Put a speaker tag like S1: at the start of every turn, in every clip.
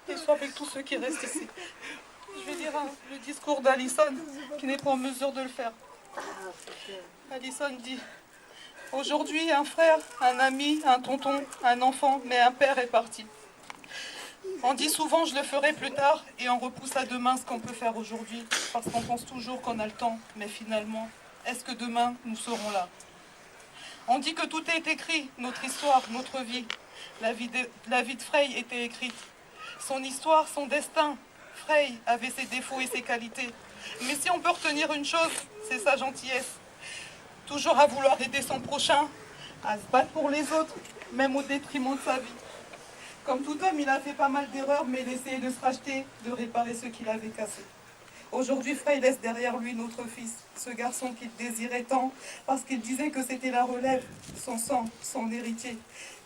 S1: et soit avec tous ceux qui restent ici. Je vais lire le discours d'Alison, qui n'est pas en mesure de le faire. Alison dit: aujourd'hui, un frère, un ami, un tonton, un enfant, mais un père est parti. On dit souvent je le ferai plus tard et on repousse à demain ce qu'on peut faire aujourd'hui parce qu'on pense toujours qu'on a le temps, mais finalement, est-ce que demain nous serons là? On dit que tout est écrit, notre histoire, notre vie. La vie de Frey était écrite. Son histoire, son destin. Frey avait ses défauts et ses qualités. Mais si on peut retenir une chose, c'est sa gentillesse. Toujours à vouloir aider son prochain, à se battre pour les autres, même au détriment de sa vie. Comme tout homme, il a fait pas mal d'erreurs, mais il essayait de se racheter, de réparer ce qu'il avait cassé. Aujourd'hui, Frey laisse derrière lui notre fils, ce garçon qu'il désirait tant, parce qu'il disait que c'était la relève, son sang, son héritier,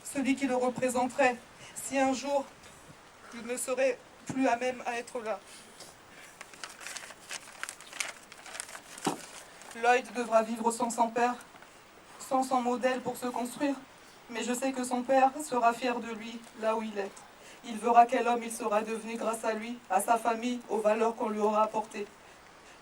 S1: celui qui le représenterait, si un jour il ne serait plus à même à être là. Lloyd devra vivre sans son père, sans son modèle pour se construire, mais je sais que son père sera fier de lui là où il est. Il verra quel homme il sera devenu grâce à lui, à sa famille, aux valeurs qu'on lui aura apportées.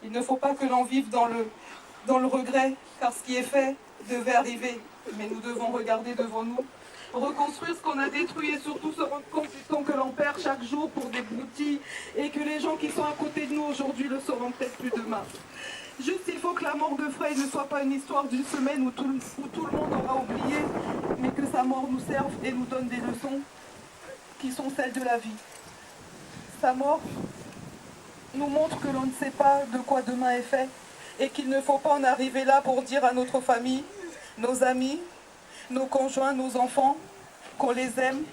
S1: Il ne faut pas que l'on vive dans le regret, car ce qui est fait devait arriver. Mais nous devons regarder devant nous, reconstruire ce qu'on a détruit et surtout se rendre compte du temps que l'on perd chaque jour pour des broutilles et que les gens qui sont à côté de nous aujourd'hui le sauront peut-être plus demain. Juste, il faut que la mort de Frey ne soit pas une histoire d'une semaine où tout le monde aura oublié, mais que sa mort nous serve et nous donne des leçons qui sont celles de la vie. Sa mort nous montre que l'on ne sait pas de quoi demain est fait et qu'il ne faut pas en arriver là pour dire à notre famille, nos amis, nos conjoints, nos enfants, qu'on les aime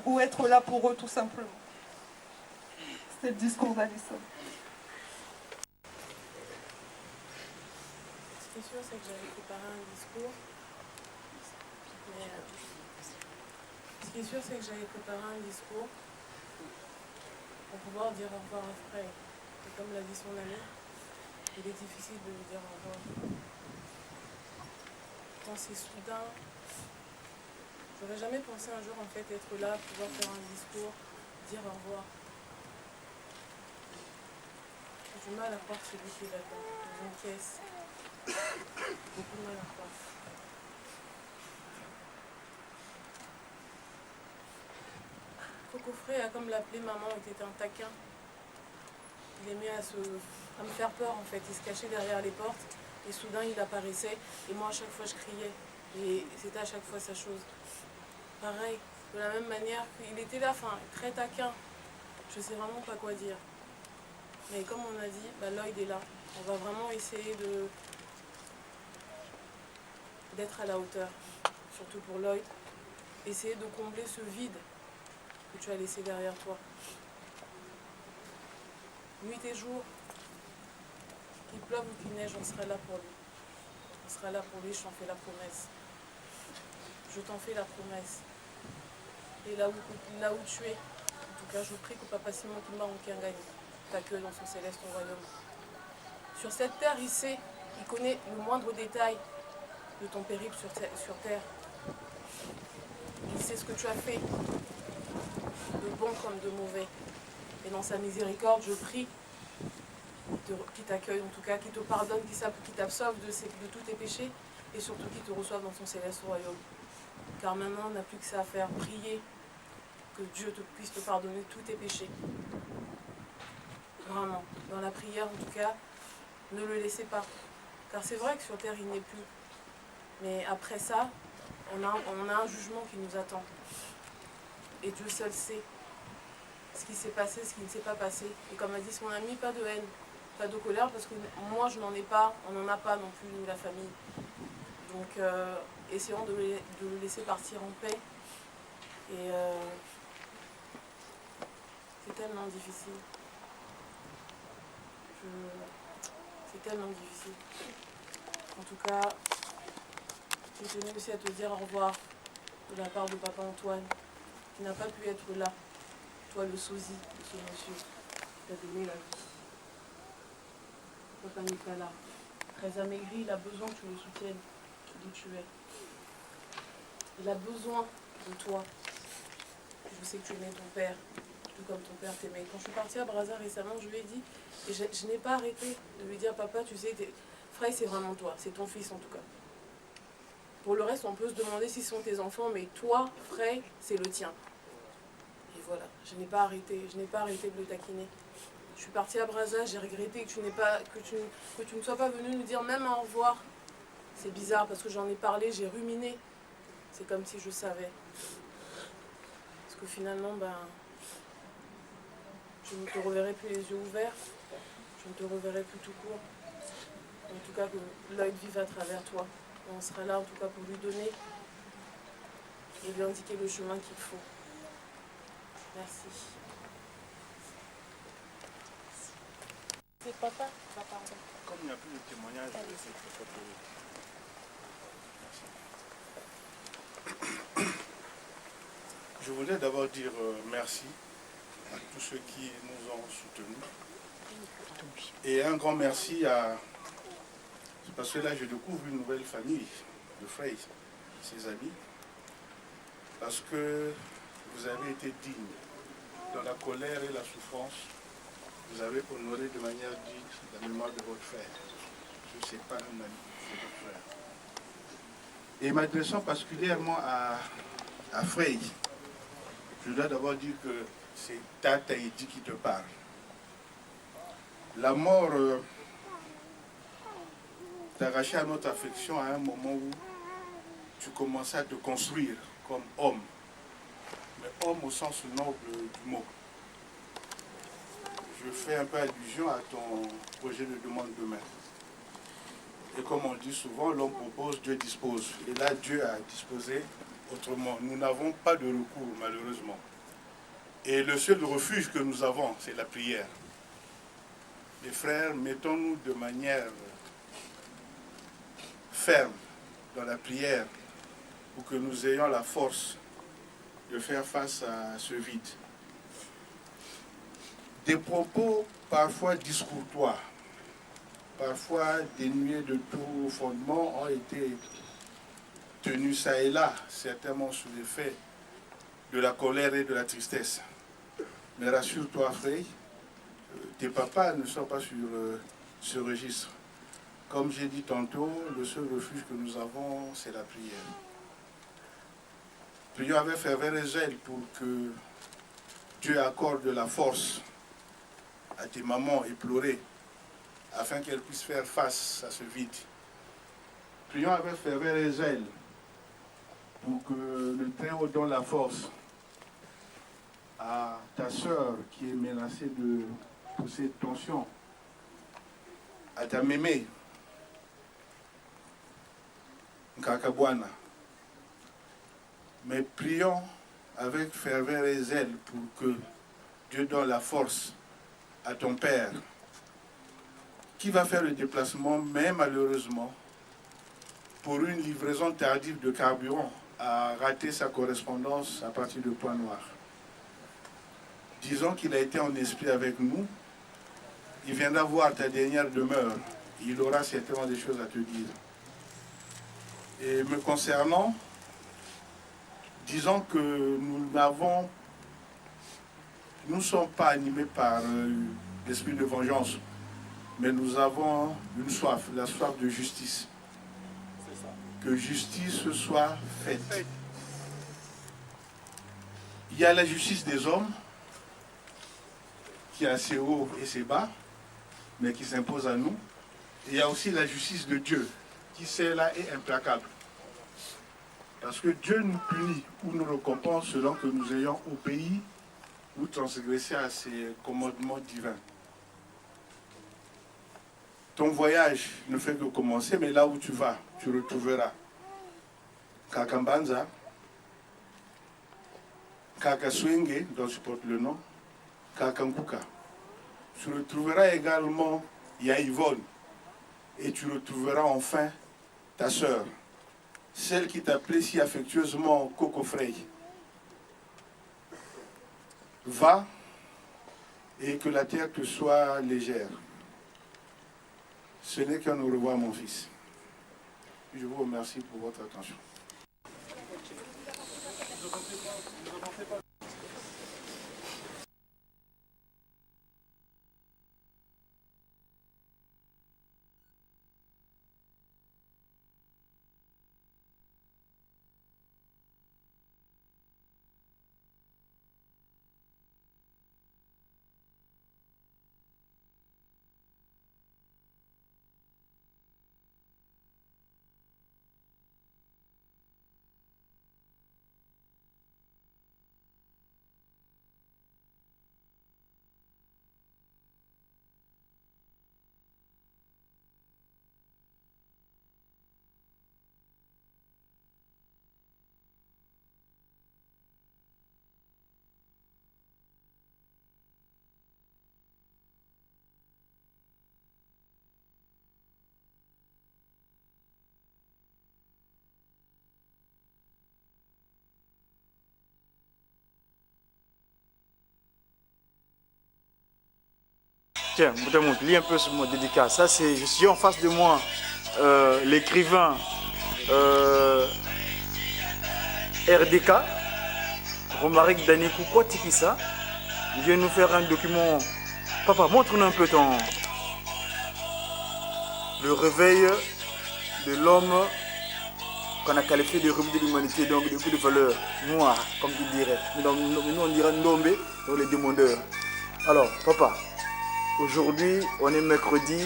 S1: ou être là pour eux tout simplement. C'est le discours d'Alison.
S2: Ce qui est sûr, c'est que j'avais préparé un discours. Ce qui est sûr, c'est que j'avais préparé un discours pour pouvoir dire au revoir à Frey. Et comme l'a dit son ami, il est difficile de lui dire au revoir. Quand c'est soudain, j'aurais jamais pensé un jour en fait être là, pouvoir faire un discours, dire au revoir. J'ai du mal à croire celui qui est là-dedans, dans une caisse. Beaucoup de mal à croire. Coco Frey a, comme l'appelait maman, était un taquin. Il aimait à me faire peur en fait. Il se cachait derrière les portes et soudain il apparaissait et moi à chaque fois je criais et c'était à chaque fois sa chose. Pareil, de la même manière, il était là, enfin très taquin. Je sais vraiment pas quoi dire. Mais comme on a dit, Lloyd est là. On va vraiment essayer d'être à la hauteur, surtout pour Lloyd. Essayer de combler ce vide que tu as laissé derrière toi. Nuit et jour, qu'il pleuve ou qu'il neige, on sera là pour lui. On sera là pour lui, je t'en fais la promesse. Je t'en fais la promesse. Et là où tu es, en tout cas, je prie que Papa Simon Kimba Onkianga t'accueille dans son céleste royaume. Sur cette terre, il sait, il connaît le moindre détail de ton périple sur terre. Il sait ce que tu as fait, de bon comme de mauvais. Et dans sa miséricorde, je prie qu'il t'accueille, en tout cas, qu'il te pardonne, qu'il t'absolve de tous tes péchés et surtout qu'il te reçoive dans son céleste royaume. Car maintenant, on n'a plus que ça à faire, prier que Dieu puisse te pardonner tous tes péchés. Vraiment, dans la prière, en tout cas, ne le laissez pas. Car c'est vrai que sur terre, il n'est plus. Mais après ça, on a un jugement qui nous attend. Et Dieu seul sait ce qui s'est passé, ce qui ne s'est pas passé. Et comme a dit son ami, pas de haine, pas de colère, parce que moi je n'en ai pas, on n'en a pas non plus, nous, la famille. Donc essayons de le laisser partir en paix. Et c'est tellement difficile. C'est tellement difficile. En tout cas, je tenais aussi à te dire au revoir de la part de Papa Antoine, qui n'a pas pu être là. Toi, le sosie de ce monsieur, qui t'a donné la vie. Papa n'est pas là. Très amaigri, il a besoin que tu le soutiennes d'où tu es. Il a besoin de toi. Je sais que tu aimais ton père, de comme ton père t'aimait. Quand je suis partie à Brazza récemment, je lui ai dit, et je n'ai pas arrêté de lui dire, papa, tu sais, Frey, c'est vraiment toi, c'est ton fils en tout cas. Pour le reste, on peut se demander si ce sont tes enfants, mais toi, Frey, c'est le tien. Et voilà, je n'ai pas arrêté de le taquiner. Je suis partie à Brazza, j'ai regretté que tu ne sois pas venu nous dire même au revoir. C'est bizarre parce que j'en ai parlé, j'ai ruminé. C'est comme si je savais. Parce que finalement, je ne te reverrai plus les yeux ouverts. Je ne te reverrai plus tout court. En tout cas, que l'œil vive à travers toi. On sera là en tout cas pour lui donner et lui indiquer le chemin qu'il faut. Merci. C'est papa, pardon.
S3: Comme il n'y a plus de témoignages, je voulais d'abord dire merci à tous ceux qui nous ont soutenus. Et un grand merci à... Parce que là, je découvre une nouvelle famille de Frey, ses amis. Parce que vous avez été dignes. Dans la colère et la souffrance, vous avez honoré de manière digne la mémoire de votre frère. Je ne sais pas un ami, c'est votre frère. Et m'adressant particulièrement à Frey, je dois d'abord dire que c'est Tata Edi qui te parle. La mort t'a arraché à notre affection à un moment où tu commençais à te construire comme homme, mais homme au sens noble du mot. Je fais un peu allusion à ton projet de demande demain. Et comme on dit souvent, l'homme propose, Dieu dispose. Et là, Dieu a disposé autrement. Nous n'avons pas de recours, malheureusement. Et le seul refuge que nous avons, c'est la prière. Les frères, mettons-nous de manière ferme dans la prière pour que nous ayons la force de faire face à ce vide. Des propos parfois discourtois, parfois dénués de tout fondement, ont été tenus ça et là, certainement sous l'effet de la colère et de la tristesse. Mais rassure-toi, Frey, tes papas ne sont pas sur ce registre. Comme j'ai dit tantôt, le seul refuge que nous avons, c'est la prière. Prions avec ferveur et zèle pour que Dieu accorde de la force à tes mamans éplorées, afin qu'elles puissent faire face à ce vide. Prions avec ferveur et zèle pour que le Très-Haut donne la force à ta sœur qui est menacée de pousser tension, à ta mémé, Nkakabwana. Mais prions avec ferveur et zèle pour que Dieu donne la force à ton père, qui va faire le déplacement, mais malheureusement, pour une livraison tardive de carburant, a raté sa correspondance à partir de Point-Noir. Disons qu'il a été en esprit avec nous, il viendra voir ta dernière demeure, il aura certainement des choses à te dire. Et me concernant, disons que nous ne sommes pas animés par l'esprit de vengeance, mais nous avons une soif, la soif de justice. Que justice soit faite. Il y a la justice des hommes, qui est assez haut et assez bas, mais qui s'impose à nous. Et il y a aussi la justice de Dieu, qui celle-là est implacable. Parce que Dieu nous punit ou nous récompense selon que nous ayons obéi ou transgressé à ses commandements divins. Ton voyage ne fait que commencer, mais là où tu vas, tu retrouveras Kakambanza, Kakaswenge, dont je porte le nom, Kakankuka. Tu retrouveras également Yaïvonne, et tu retrouveras enfin ta sœur, celle qui t'appelait si affectueusement Coco Frey. Va et que la terre te soit légère. Ce n'est qu'un au revoir, mon fils. Je vous remercie pour votre attention.
S4: Tiens, lis un peu ce mot dédicace. Ça, c'est, je suis en face de moi, l'écrivain RDK, Romaric Danikou Kwatikissa. Il vient nous faire un document. Papa, montre-nous un peu ton. Le réveil de l'homme qu'on a qualifié de revue de l'humanité, donc de coup de valeur noire, comme tu dirais. Nous, on dirait Ndombe, donc les demandeurs. Alors, papa, aujourd'hui, on est mercredi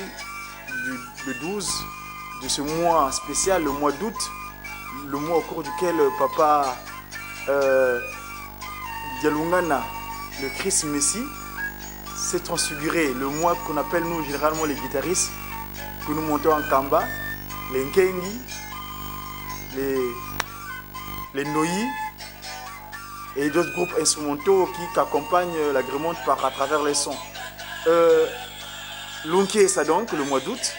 S4: le 12 de ce mois spécial, le mois d'août, le mois au cours duquel papa Dialungana, le Christ Messie, s'est transfiguré. Le mois qu'on appelle nous généralement les guitaristes, que nous montons en Kamba, les Nkengi, les Noyi et d'autres groupes instrumentaux qui accompagnent la grémonte à travers les sons. L'Unki ça donc, le mois d'août,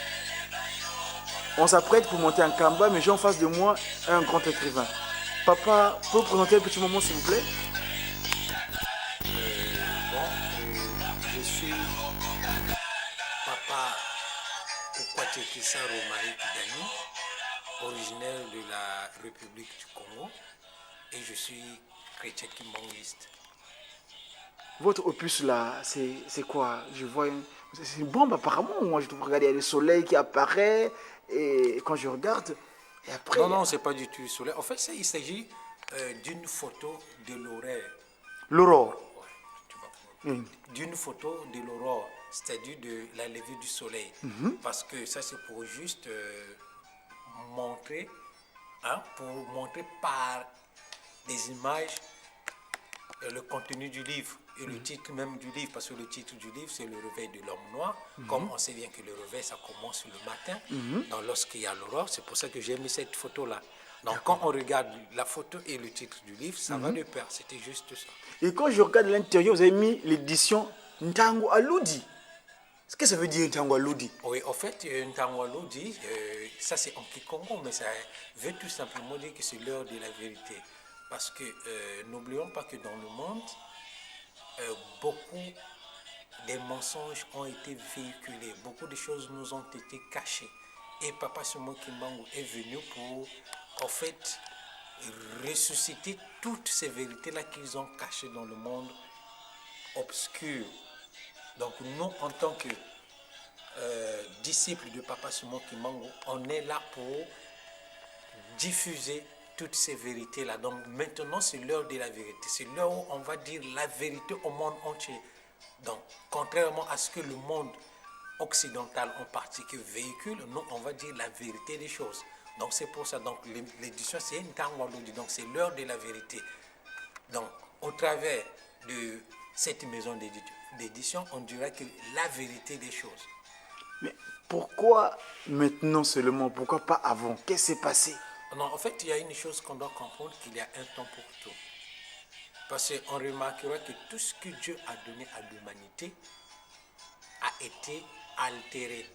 S4: on s'apprête pour monter en Kamba, mais j'ai en face de moi un grand écrivain. Papa, peut vous présenter un petit moment s'il vous plaît?
S5: Je suis Papa Okwatikissa Romaric Dani, originaire de la République du Congo, et je suis chrétien kimbanguiste.
S4: Votre opus là, c'est quoi? Je vois c'est une bombe apparemment. Moi je trouve regarder, il y a le soleil qui apparaît et quand je regarde, et après.
S5: Non, c'est pas du tout le soleil. En fait, il s'agit d'une photo de l'aurore.
S4: L'aurore.
S5: D'une photo de l'aurore, c'est-à-dire de la levée du soleil. Parce que ça, c'est pour juste montrer, pour montrer par des images le contenu du livre et le titre même du livre, parce que le titre du livre, c'est le réveil de l'homme noir. Comme on sait bien que le réveil, ça commence le matin, donc lorsqu'il y a l'aurore, c'est pour ça que j'ai mis cette photo-là. Donc quand on regarde la photo et le titre du livre, ça va de pair, c'était juste ça.
S4: Et quand je regarde l'intérieur, vous avez mis l'édition Ntango Aloudi. Qu'est-ce que ça veut dire Ntango Aloudi?
S5: Oui, en fait, Ntango Aloudi, ça c'est en Kikongo, mais ça veut tout simplement dire que c'est l'heure de la vérité. Parce que n'oublions pas que dans le monde, beaucoup des mensonges ont été véhiculés, beaucoup de choses nous ont été cachées. Et Papa Simon Kimbangu est venu pour, en fait, ressusciter toutes ces vérités-là qu'ils ont cachées dans le monde obscur. Donc nous, en tant que disciples de Papa Simon Kimbangu, on est là pour diffuser toutes ces vérités-là. Donc maintenant, c'est l'heure de la vérité. C'est l'heure où on va dire la vérité au monde entier. Donc, contrairement à ce que le monde occidental en particulier véhicule, nous, on va dire la vérité des choses. Donc, c'est pour ça. Donc, l'édition, c'est une Tangwaloudi. Donc, c'est l'heure de la vérité. Donc, au travers de cette maison d'édition, on dirait que la vérité des choses.
S4: Mais pourquoi maintenant seulement? Pourquoi pas avant? Qu'est-ce qui s'est passé?
S5: Non, en fait, il y a une chose qu'on doit comprendre, qu'il y a un temps pour tout. Parce qu'on remarquera que tout ce que Dieu a donné à l'humanité a été altéré.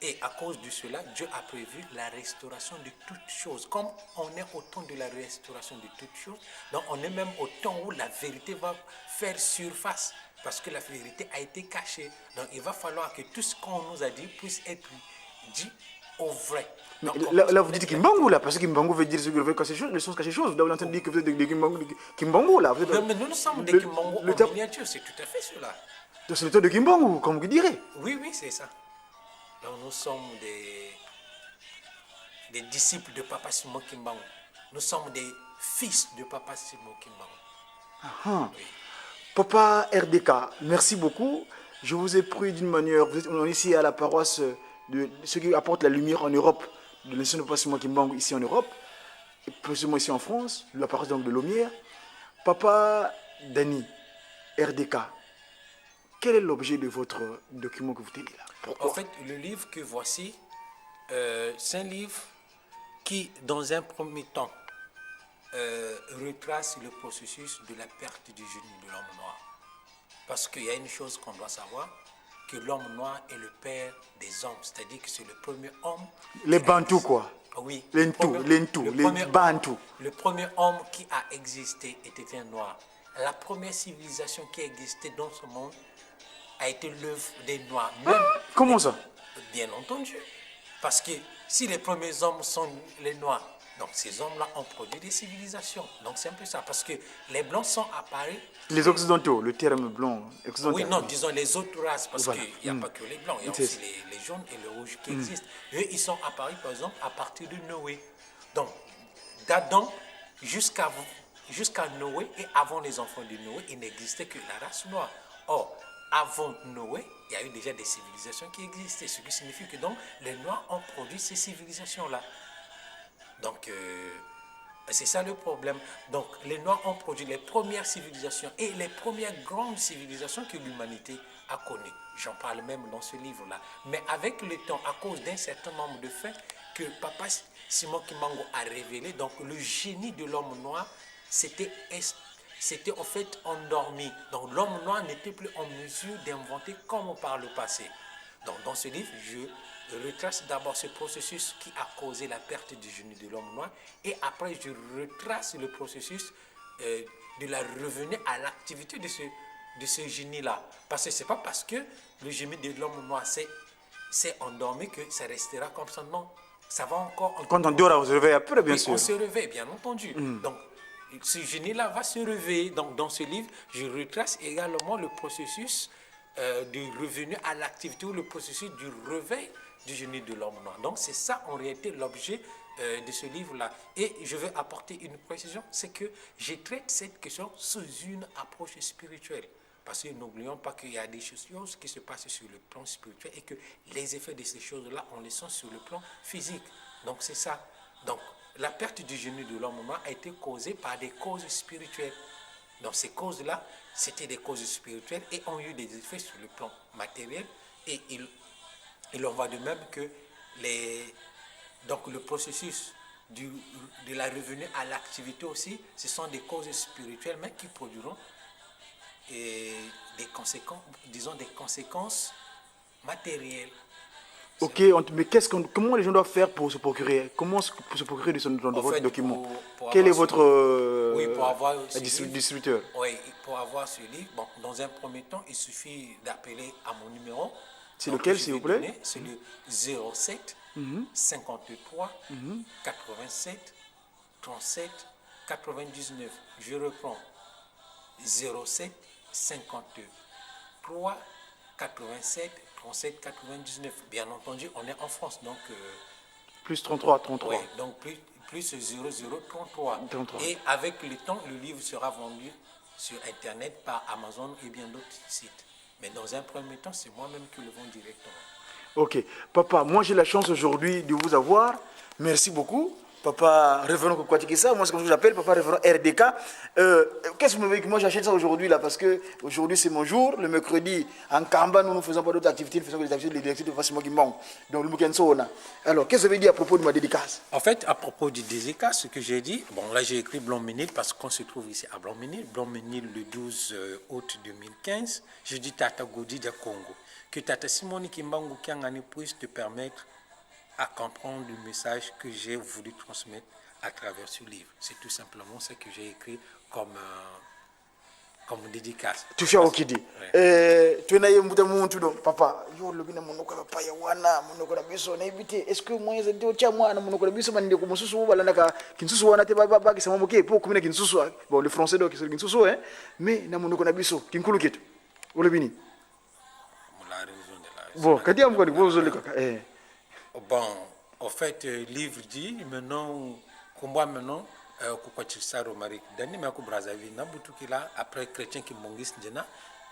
S5: Et à cause de cela, Dieu a prévu la restauration de toutes choses. Comme on est au temps de la restauration de toutes choses, donc on est même au temps où la vérité va faire surface. Parce que la vérité a été cachée. Donc il va falloir que tout ce qu'on nous a dit puisse être dit au vrai. Donc,
S4: là, vous dites Kimbangu là, parce que Kimbangu veut dire ce que veut cacher chose, le sens cacher chose. Vous avez entendu dire que vous êtes de Kimbangu là.
S5: Mais nous sommes des Kimbangu en miniature, c'est tout à fait cela.
S4: C'est le temps de Kimbangu, comme vous direz.
S5: Oui, c'est ça. Donc nous sommes des disciples de Papa Simon Kimbangu. Nous sommes des fils de Papa Simon Kimbangu. Oui.
S4: Papa RDK, merci beaucoup. Je vous ai pris d'une manière, on est ici à la paroisse de ceux qui apportent la lumière en Europe, de l'institut de Papa Simon Kimbangu ici en Europe, et précisément ici en France, la paroisse donc de Lomière. Papa Dani, RDK, quel est l'objet de votre document que vous tenez là? Pourquoi?
S5: En fait, le livre que voici, c'est un livre qui, dans un premier temps, retrace le processus de la perte du génie de l'homme noir. Parce qu'il y a une chose qu'on doit savoir, que l'homme noir est le père des hommes, c'est-à-dire que c'est le premier homme.
S4: Les Bantous quoi?
S5: Oui.
S4: Les Bantous.
S5: Le premier homme qui a existé était un noir. La première civilisation qui a existé dans ce monde a été l'œuvre des Noirs.
S4: Comment ça?
S5: Bien entendu. Parce que si les premiers hommes sont les Noirs, donc ces hommes-là ont produit des civilisations. Donc c'est un peu ça. Parce que les Blancs sont apparus.
S4: Les Occidentaux, le terme blanc.
S5: Oui, non, disons les autres races, parce
S4: Voilà.
S5: qu'il n'y a pas que les Blancs, il y a aussi les jaunes et les rouges qui existent. Eux, ils sont apparus, par exemple, à partir de Noé. Donc, d'Adam jusqu'à Noé et avant les enfants de Noé, il n'existait que la race noire. Or, avant Noé, il y a eu déjà des civilisations qui existaient, ce qui signifie que donc les Noirs ont produit ces civilisations-là. Donc, c'est ça le problème. Donc, les Noirs ont produit les premières civilisations et les premières grandes civilisations que l'humanité a connues. J'en parle même dans ce livre-là. Mais avec le temps, à cause d'un certain nombre de faits que Papa Simon Kimbangu a révélé, donc le génie de l'homme noir s'était en fait endormi. Donc, l'homme noir n'était plus en mesure d'inventer comme par le passé. Donc, dans ce livre, je retrace d'abord ce processus qui a causé la perte du génie de l'homme noir et après je retrace le processus de la revenue à l'activité de ce génie-là. Parce que ce n'est pas parce que le génie de l'homme noir s'est endormi que ça restera comme ça. Non, ça va encore...
S4: Quand on dort, on se réveille après, bien
S5: oui,
S4: sûr.
S5: on se réveille, bien entendu. Donc, ce génie-là va se réveiller. Donc, dans ce livre, je retrace également le processus de revenu à l'activité ou le processus du réveil du génie de l'homme noir. Donc, c'est ça en réalité l'objet de ce livre-là. Et je veux apporter une précision, c'est que je traite cette question sous une approche spirituelle. Parce que n'oublions pas qu'il y a des choses qui se passent sur le plan spirituel et que les effets de ces choses-là, on les sent sur le plan physique. Donc, c'est ça. Donc, la perte du génie de l'homme noir a été causée par des causes spirituelles. Donc, ces causes-là, c'était des causes spirituelles et ont eu des effets sur le plan matériel. Et il en va de même que donc le processus de la revenue à l'activité aussi, ce sont des causes spirituelles, mais qui produiront des conséquences matérielles.
S4: Ok, mais comment les gens doivent faire pour se procurer? Comment pour se procurer de votre document? Quel est votre distributeur?
S5: Oui, pour avoir ce livre, bon, dans un premier temps, il suffit d'appeler à mon numéro.
S4: C'est lequel, s'il vous plaît?
S5: C'est le 07 53 87 37 99. Je reprends. 07 53 87 37 99. Bien entendu, on est en France, donc...
S4: plus 33, 33.
S5: Oui, donc plus 0033. Et avec le temps, le livre sera vendu sur Internet par Amazon et bien d'autres sites. Mais dans un premier temps, c'est moi-même qui le vends directement.
S4: Ok. Papa, moi j'ai la chance aujourd'hui de vous avoir. Merci beaucoup. Papa Révérend Kokwatiki-ça, moi c'est comme ça que j'appelle, Papa Révérend RDK. Qu'est-ce que vous me dites que moi j'achète ça aujourd'hui là? Parce que aujourd'hui c'est mon jour, le mercredi, en Kamba, nous ne faisons pas d'autres activités, nous faisons des activités de direction de Fassimo Gimbang. Donc le week-end on a. Alors, qu'est-ce que vous avez dit à propos de ma dédicace?
S5: En fait, à propos du dédicace, ce que j'ai dit, bon là j'ai écrit Blanc-Ménil parce qu'on se trouve ici à Blanc-Ménil. Blanc-Ménil le 12 août 2015. Je dis Tata Godi de Congo. Que Tata Simoni Kimbangu Kiangani puisse te permettre à comprendre le message que j'ai voulu transmettre à travers ce livre. C'est tout simplement ce que j'ai écrit comme dédicace.
S4: Tu fais ok dit. Tu n'as pas montu donc papa. Yo le bina monoko la paya wana monoko la biso na ibite. Est-ce que moi je dis tia moi na monoko la biso mande ko mususu wala naka kinsusu wana te baba ki sama moke pour kumina kinsusu. Bon le français donc c'est kinsusu hein. Mais na monoko na biso kinkulu ketu. Ole bini. Bon, kadi am ko ni bozo le kaka
S5: Bon, en fait, le livre dit maintenant, combat maintenant, Kokwatisa Romaric, Dani Mako Brazzaville, Nabutukila, après chrétien qui mongis Ndjena,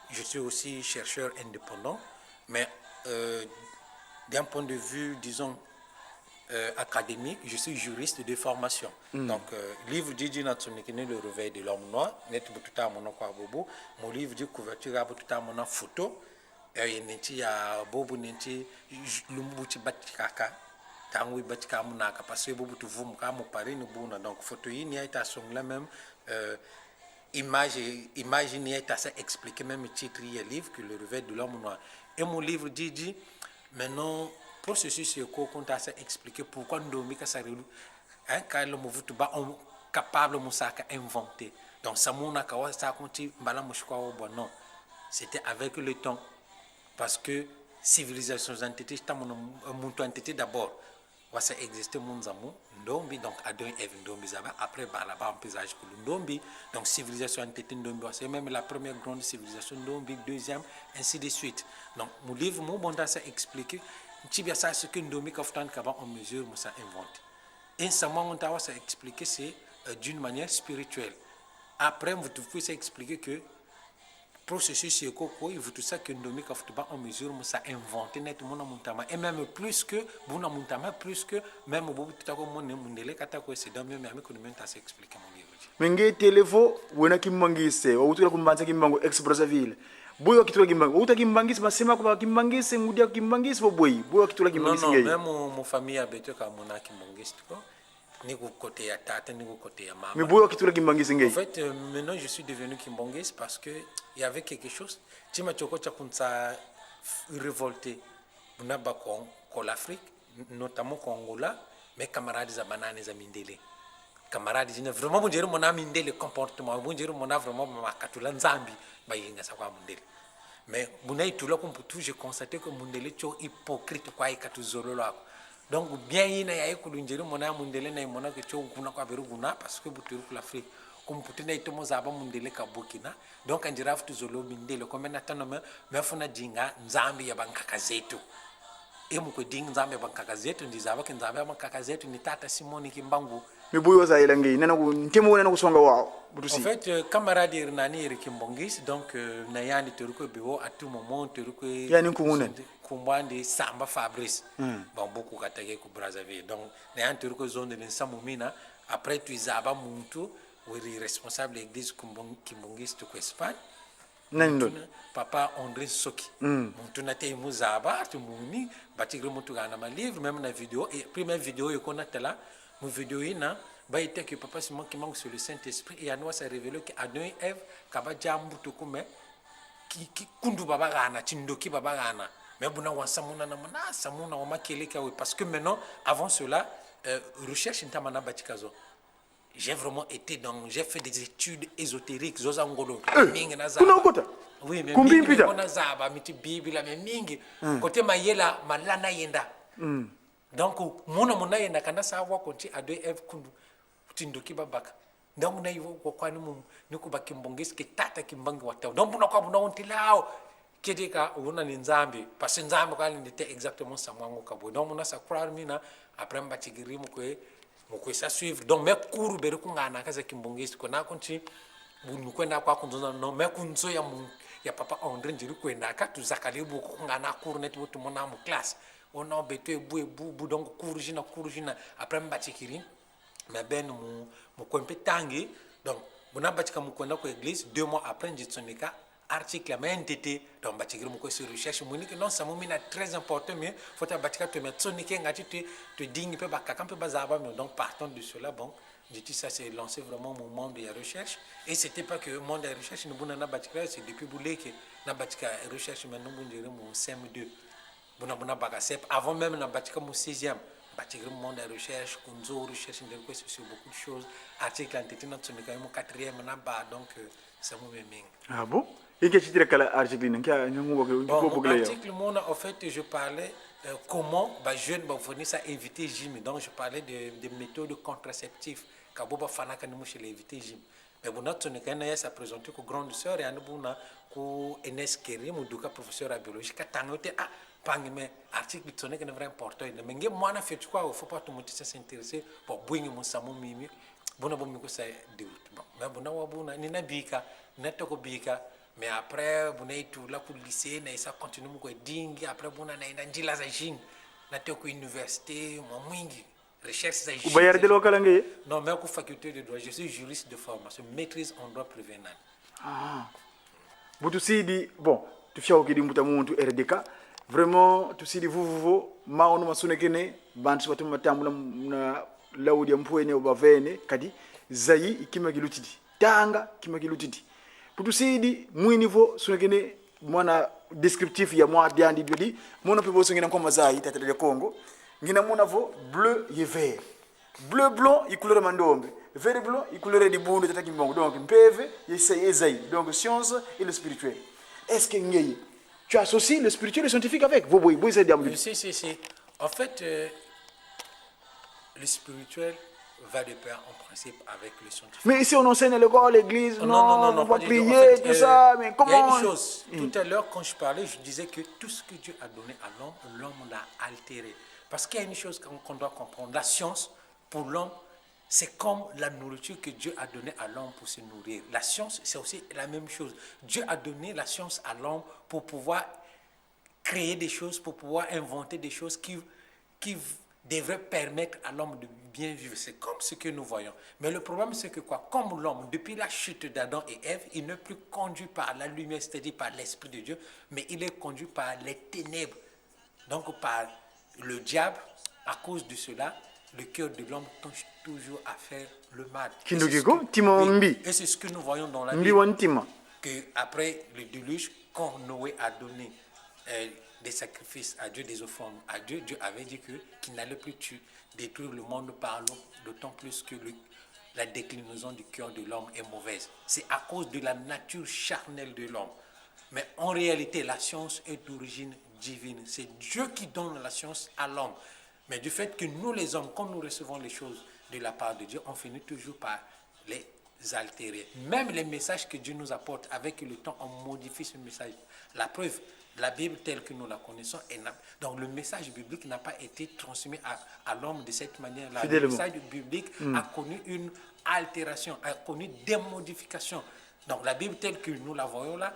S5: je suis aussi chercheur indépendant, mais d'un point de vue, disons, académique, je suis juriste de formation. Donc, livre dit Natsunikine, le réveil de l'homme noir, net Bututa Monokwa Bobo, mon livre dit couverture Bututa Mona photo. Nenti ya bobu nenti lumbuti batikaka tangu batika munaka parce que bobu tuvumu kama pare ni buna donc photo yi ni ita songla même image ni ita ça expliquer même titre du livre que le réveil de l'homme noir et mon livre dit maintenant processus ko konta ça expliquer pourquoi ndomi ka ça relu hein quand le movutu ba on capable musaka inventer donc ça mona ka wa ça konti mbala mushkwa bon non c'était avec le temps. parce que civilisation entité muntu entité d'abord va ça exister mon zamu ndombi donc Adam et Ève ndombi zaba après bah là-bas on paysage que ndombi donc civilisation entité ndombi c'est même la première grande civilisation ndombi deuxième ainsi de suite donc mon livre mon bon ça expliquer tibia ça ce que ndombi kaftan qu'avant on mesure on ça inventé et ça moi on t'a ça expliquer c'est d'une manière spirituelle après vous pouvez expliquer que processus c'est quoi il faut tout ça que ndomi kaftuba en mesure ça inventé net mon montama et même plus que buna montama plus que même bobu tutako mon mundele katako c'est dans même avec nous ça s'explique mon livre
S4: menge telefo wena kimmangise wawutula kumbanza kimbango express ville boyo kitula kimbango uta kimbangisi masema kwa kimbangisi ngudia kimbangisi bo boyo kitula kimbangisi
S5: ngey
S4: non
S5: même mon famille habite ka mona kimbangisi ko ni ko côté ya tata ni ko côté ya mama
S4: mais boyo kitula kimbangisi ngey
S5: en fait maintenant je suis devenu kimbangisi parce que il y avait quelque chose tima choko cha kunsa révolté bunaba ko l'Afrique notamment ko Angola mes camarades za banane za mindele camarades je vraiment bon dire mon ami mindele comportement bon dire mon vraiment makatula nzambi bayinga sa kwa mindele mais bunai tout là comme tout j'ai constaté que mindele cho hypocrite kwa ikatuzololo ako donc bien ina ya ikulunjeri mon ami mindele na imona que cho kuna kwa beruguna parce que buturu pour l'Afrique comme pour tenir tout mozaba mundele ka Burkina donc on dirait tout zolo mindele comme natano me funa dinga nzambi ya bankaka zetu et muko dinga nzambi ya bankaka zetu ndizaba ke nzambi ya bankaka zetu ni tata Simoni Kimbangu
S4: mais boyo za ilangi nana ku ntemo nana kusonga wao butusi
S5: en fait camarade irnani Rikimbongis donc na yani teruko biwo à tout moment teruko
S4: yani kumune
S5: kumbandi Samba Fabrice bon beaucoup katake ku Brazzaville donc na yani teruko zone de Samumina après tu izaba muntu oui responsable de l'église Kimbongis to Espagne
S4: nando
S5: papa André Soki muntu na te muzaba tu muni batigre muntu gana ma livre même na vidéo et première vidéo yoko na tela mu vidéo ina ba était que papa Simon qui manque sur le Saint-Esprit et Anoa s'est révélé que Adam et Ève kaba jambu to kume ki kundu baba gana tindoki baba gana mais buna wansamuna na mana samuna wa makeleka parce que maintenant avant cela recherche ntamana batikazo. J'ai vraiment été dans, j'ai fait des études ésotériques, zozangolo. Oui, mais mingi on a zaba, miti bible mais mingi côté mayela malana yenda. Donc mona yenda kana sawa konti Adam et Ève kundu tindoki babaka. Donc na yivo ko kwani mu niko bakimbongisi ke tata kimbangi wataw. Donc buna kwa buna ontilao kedeka wona ni nzambi parce que nzambi kwa ndite exactement ça mwango kabo. Donc mona sa croire mina après mbatigiri mu ko moko ça suivre donc me cours bere kungana kaza kimbongisi kona konti bunu kwenda kwa kunzona no me kunzo ya papa André ndiru kwenda ka tuzakale bu kungana cours net botu mona mu classe on a beto bu donc cours jina après mbatikiri mais ben mu kwempe tangi donc buna batika mu kwenda ko église 2 mois après njitsonika article mais NTT donc batigiri mu ko sur recherche muniki non ça mumina très important mais faut ta batika te mettre sonike ngati te dingi pe bakaka pe bazaba mais donc partant de cela bon j'ai dit ça c'est lancé vraiment mon monde de recherche et c'était pas que monde de recherche nous buna na batika c'est depuis bouleke na batika recherche maintenant bunjere mon CM2 buna baka sep avant même na batika mon 6e batigiri monde de recherche kunzo recherche de quoi sur beaucoup de choses article NTT na sonika mon 4e na ba donc ça me ming
S4: ah bon et qu'est-ce que tu as article
S5: l'article en fait je parlais comment les jeunes vont venir ça éviter gym donc je parlais de méthodes contraceptives kaboba fana kan mu chez éviter gym mais bon notre ne ça présenté ko grande sœur et anubuna ko Enes Kerim duka professeur à biologie katangote ah pangi mais article tonne que vraiment important mais ngé moi na fait quoi faut pas tout monde s'intéresser pour bwingi mon samu mimi bona bon mi ko ça déroute bon mais bona wabuna ni na bika na to ko bika mais après buna itu la ku lycée na ça continue mu ko dingi après buna na ina njila za jing na te ko université mo mwingi recherche za jing
S4: ubayar de local ngé
S5: non mais ko faculté de droit je suis juriste de formation maîtrise en droit prévenal
S4: ah butu sidi bon tu fiaw ki di muta muntu RDK vraiment tu sidi vuvuvo maonu masune kene bantu watu matambula na lawdi ampoene obavene kadi zayi ikima kilutidi tanga kima kilutidi putu sidi mwi niveau sunekene mwana descriptif ya mwa diandi dodi mona pe boso ngina koma zayi tata de Congo ngina mona vo bleu et vert bleu blanc i couleur mandombe vert blanc i couleur di bundu tata kimbongo donc mpeve yesa zayi donc science et le spirituel est-ce que ngey tu associes le spirituel et le scientifique avec. Vous, c'est diable.
S5: Si. En fait, le spirituel va de pair en principe avec le scientifique.
S4: Mais ici, on enseigne à l'école, à l'église,
S5: Non,
S4: on va
S5: pas du tout.
S4: prier,
S5: En fait,
S4: tout ça, mais comment...
S5: Il y a une chose, tout à l'heure, quand je parlais, je disais que tout ce que Dieu a donné à l'homme, l'homme l'a altéré. Parce qu'il y a une chose qu'on doit comprendre. La science, pour l'homme, c'est comme la nourriture que Dieu a donnée à l'homme pour se nourrir. La science, c'est aussi la même chose. Dieu a donné la science à l'homme pour pouvoir créer des choses, pour pouvoir inventer des choses qui devraient permettre à l'homme de bien vivre. C'est comme ce que nous voyons. Mais le problème, c'est que quoi? Comme l'homme, depuis la chute d'Adam et Ève, il n'est plus conduit par la lumière, c'est-à-dire par l'Esprit de Dieu, mais il est conduit par les ténèbres. Donc par le diable. À cause de cela, le cœur de l'homme tente toujours à faire le mal. Et c'est ce que nous voyons dans la Bible. Qu'après le déluge, quand Noé a donné des sacrifices à Dieu, des offrandes à Dieu, Dieu avait dit qu'il n'allait plus détruire le monde par l'eau, d'autant plus que la déclinaison du cœur de l'homme est mauvaise. C'est à cause de la nature charnelle de l'homme. Mais en réalité, la science est d'origine divine. C'est Dieu qui donne la science à l'homme. Mais du fait que nous, les hommes, quand nous recevons les choses de la part de Dieu, on finit toujours par les altérer. Même les messages que Dieu nous apporte, avec le temps, on modifie ce message. La preuve, la Bible telle que nous la connaissons, donc le message biblique n'a pas été transmis à l'homme de cette manière-là. Le message biblique a connu une altération, a connu des modifications. Donc la Bible telle que nous la voyons là,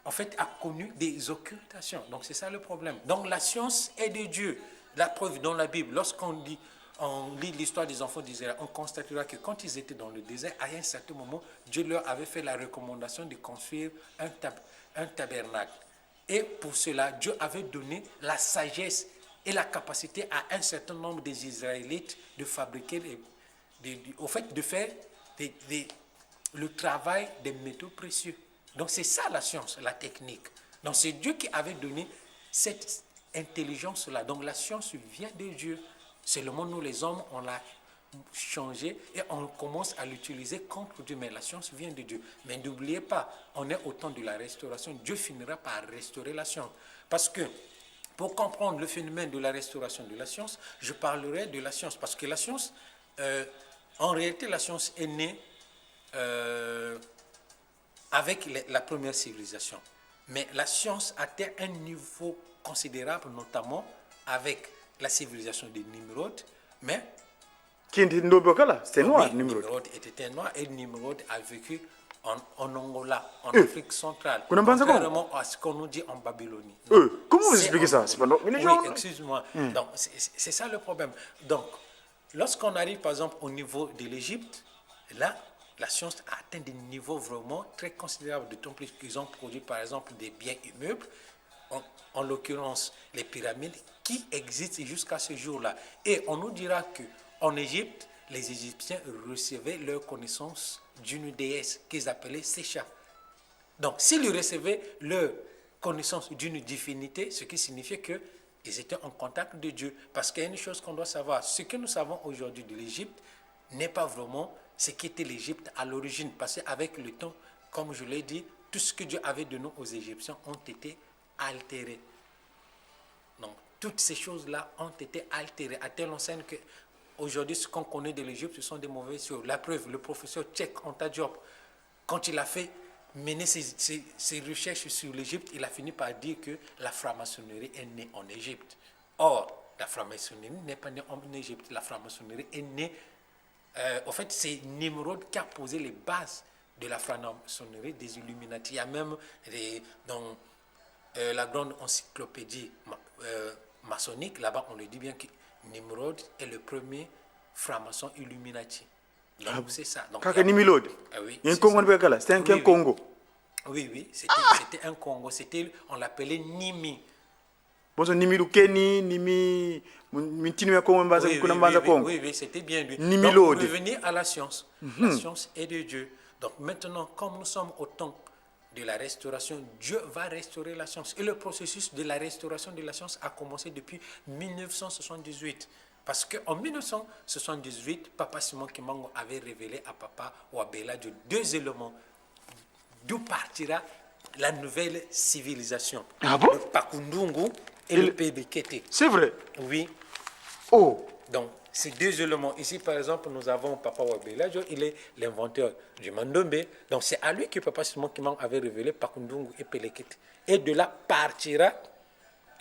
S5: en fait, a connu des occultations. Donc c'est ça le problème. Donc la science est de Dieu. La preuve dans la Bible, lorsqu'on lit l'histoire des enfants d'Israël, on constatera que quand ils étaient dans le désert, à un certain moment, Dieu leur avait fait la recommandation de construire un tabernacle. Et pour cela, Dieu avait donné la sagesse et la capacité à un certain nombre des Israélites de fabriquer, de faire le travail des métaux précieux. Donc c'est ça la science, la technique. Donc c'est Dieu qui avait donné cette intelligence-là. Donc la science vient de Dieu. Seulement nous les hommes, on l'a changé et on commence à l'utiliser contre Dieu. Mais la science vient de Dieu. Mais n'oubliez pas, on est au temps de la restauration. Dieu finira par restaurer la science. Parce que pour comprendre le phénomène de la restauration de la science, je parlerai de la science. Parce que la science, en réalité, la science est née avec la première civilisation. Mais la science atteint un niveau considérable, notamment avec la civilisation de Nimrod. Mais
S4: c'était noir,
S5: oui,
S4: Nimrod.
S5: était noir et Nimrod a vécu en Angola, en Afrique centrale. Contrairement à ce qu'on nous dit en Babylonie.
S4: Comment vous expliquez ça? C'est pas notre religion.
S5: Oui, excuse-moi. Donc, c'est ça le problème. Donc, lorsqu'on arrive par exemple au niveau de l'Égypte, là, la science a atteint des niveaux vraiment très considérables, d'autant plus qu'ils ont produit par exemple des biens immeubles, en l'occurrence les pyramides, qui existent jusqu'à ce jour-là. Et on nous dira qu'en Égypte, les Égyptiens recevaient leur connaissance d'une déesse qu'ils appelaient Sécha. Donc, s'ils recevaient leur connaissance d'une divinité, ce qui signifiait qu'ils étaient en contact de Dieu. Parce qu'il y a une chose qu'on doit savoir, ce que nous savons aujourd'hui de l'Égypte n'est pas vraiment ce qu'était l'Égypte à l'origine. Parce qu'avec le temps, comme je l'ai dit, tout ce que Dieu avait donné aux Égyptiens ont été altérés. Donc, toutes ces choses-là ont été altérées, à telle enseigne qu'aujourd'hui, ce qu'on connaît de l'Égypte, ce sont des mauvaises choses. La preuve, le professeur tchèque Anta Diop, quand il a fait mener ses recherches sur l'Égypte, il a fini par dire que la franc-maçonnerie est née en Égypte. Or, la franc-maçonnerie n'est pas née en Égypte. La franc-maçonnerie est née... en fait, c'est Nimrod qui a posé les bases de la franc-maçonnerie des Illuminati. Il y a même dans la grande encyclopédie maçonnique, là-bas, on le dit bien que Nimrod est le premier franc-maçon Illuminati. Donc, c'est ça. Donc,
S4: Nimrod.
S5: Oui,
S4: il y a un Congo, c'était un Congo.
S5: Oui, c'était un Congo. On l'appelait Nimi.
S4: Bon, Nimi Lukeni, Nimi... Oui,
S5: c'était bien lui.
S4: Donc,
S5: pour revenir à la science, la science est de Dieu. Donc maintenant, comme nous sommes au temps de la restauration, Dieu va restaurer la science. Et le processus de la restauration de la science a commencé depuis 1978. Parce qu'en 1978, Papa Simon Kimango avait révélé à Papa Wabela deux éléments d'où partira la nouvelle civilisation.
S4: Ah bon?
S5: Le Pakundungu et le Pelekete.
S4: C'est vrai?
S5: Oui.
S4: Oh!
S5: Donc, ces deux éléments. Ici, par exemple, nous avons Papa Wabela, il est l'inventeur du Mandombe. Donc, c'est à lui que Papa Simon Kimang avait révélé Pakundungu et Pelekete. Et de là partira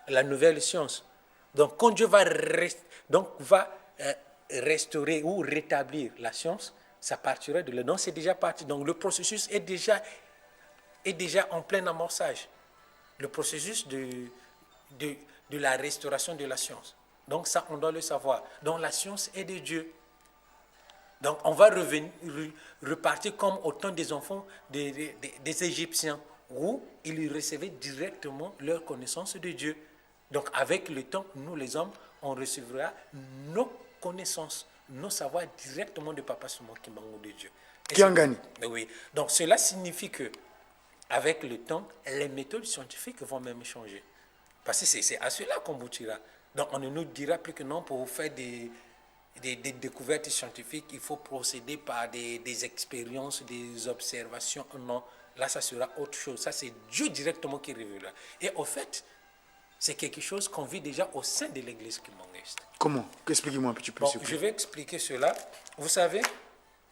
S5: la nouvelle science. Donc, quand Dieu va, restaurer ou rétablir la science, ça partira de là. Donc, c'est déjà parti. Donc, le processus est déjà en plein amorçage. Le processus de la restauration de la science. Donc ça, on doit le savoir. Donc la science est de Dieu. Donc on va repartir comme au temps des enfants des Égyptiens, où ils recevaient directement leur connaissance de Dieu. Donc avec le temps, nous les hommes, on recevra nos connaissances, nos savoirs directement de Papa Simon Kimbangu de Dieu.
S4: Kiangani.
S5: Oui. Donc cela signifie que avec le temps, les méthodes scientifiques vont même changer. Parce que c'est à cela qu'on boutira. Donc on ne nous dira plus que non, pour faire des découvertes scientifiques, il faut procéder par des expériences, des observations. Non, là ça sera autre chose. Ça c'est Dieu directement qui révélera. Et au fait, c'est quelque chose qu'on vit déjà au sein de l'église kimbangiste.
S4: Comment? Expliquez-moi un petit peu.
S5: Bon, je vais expliquer cela. Vous savez,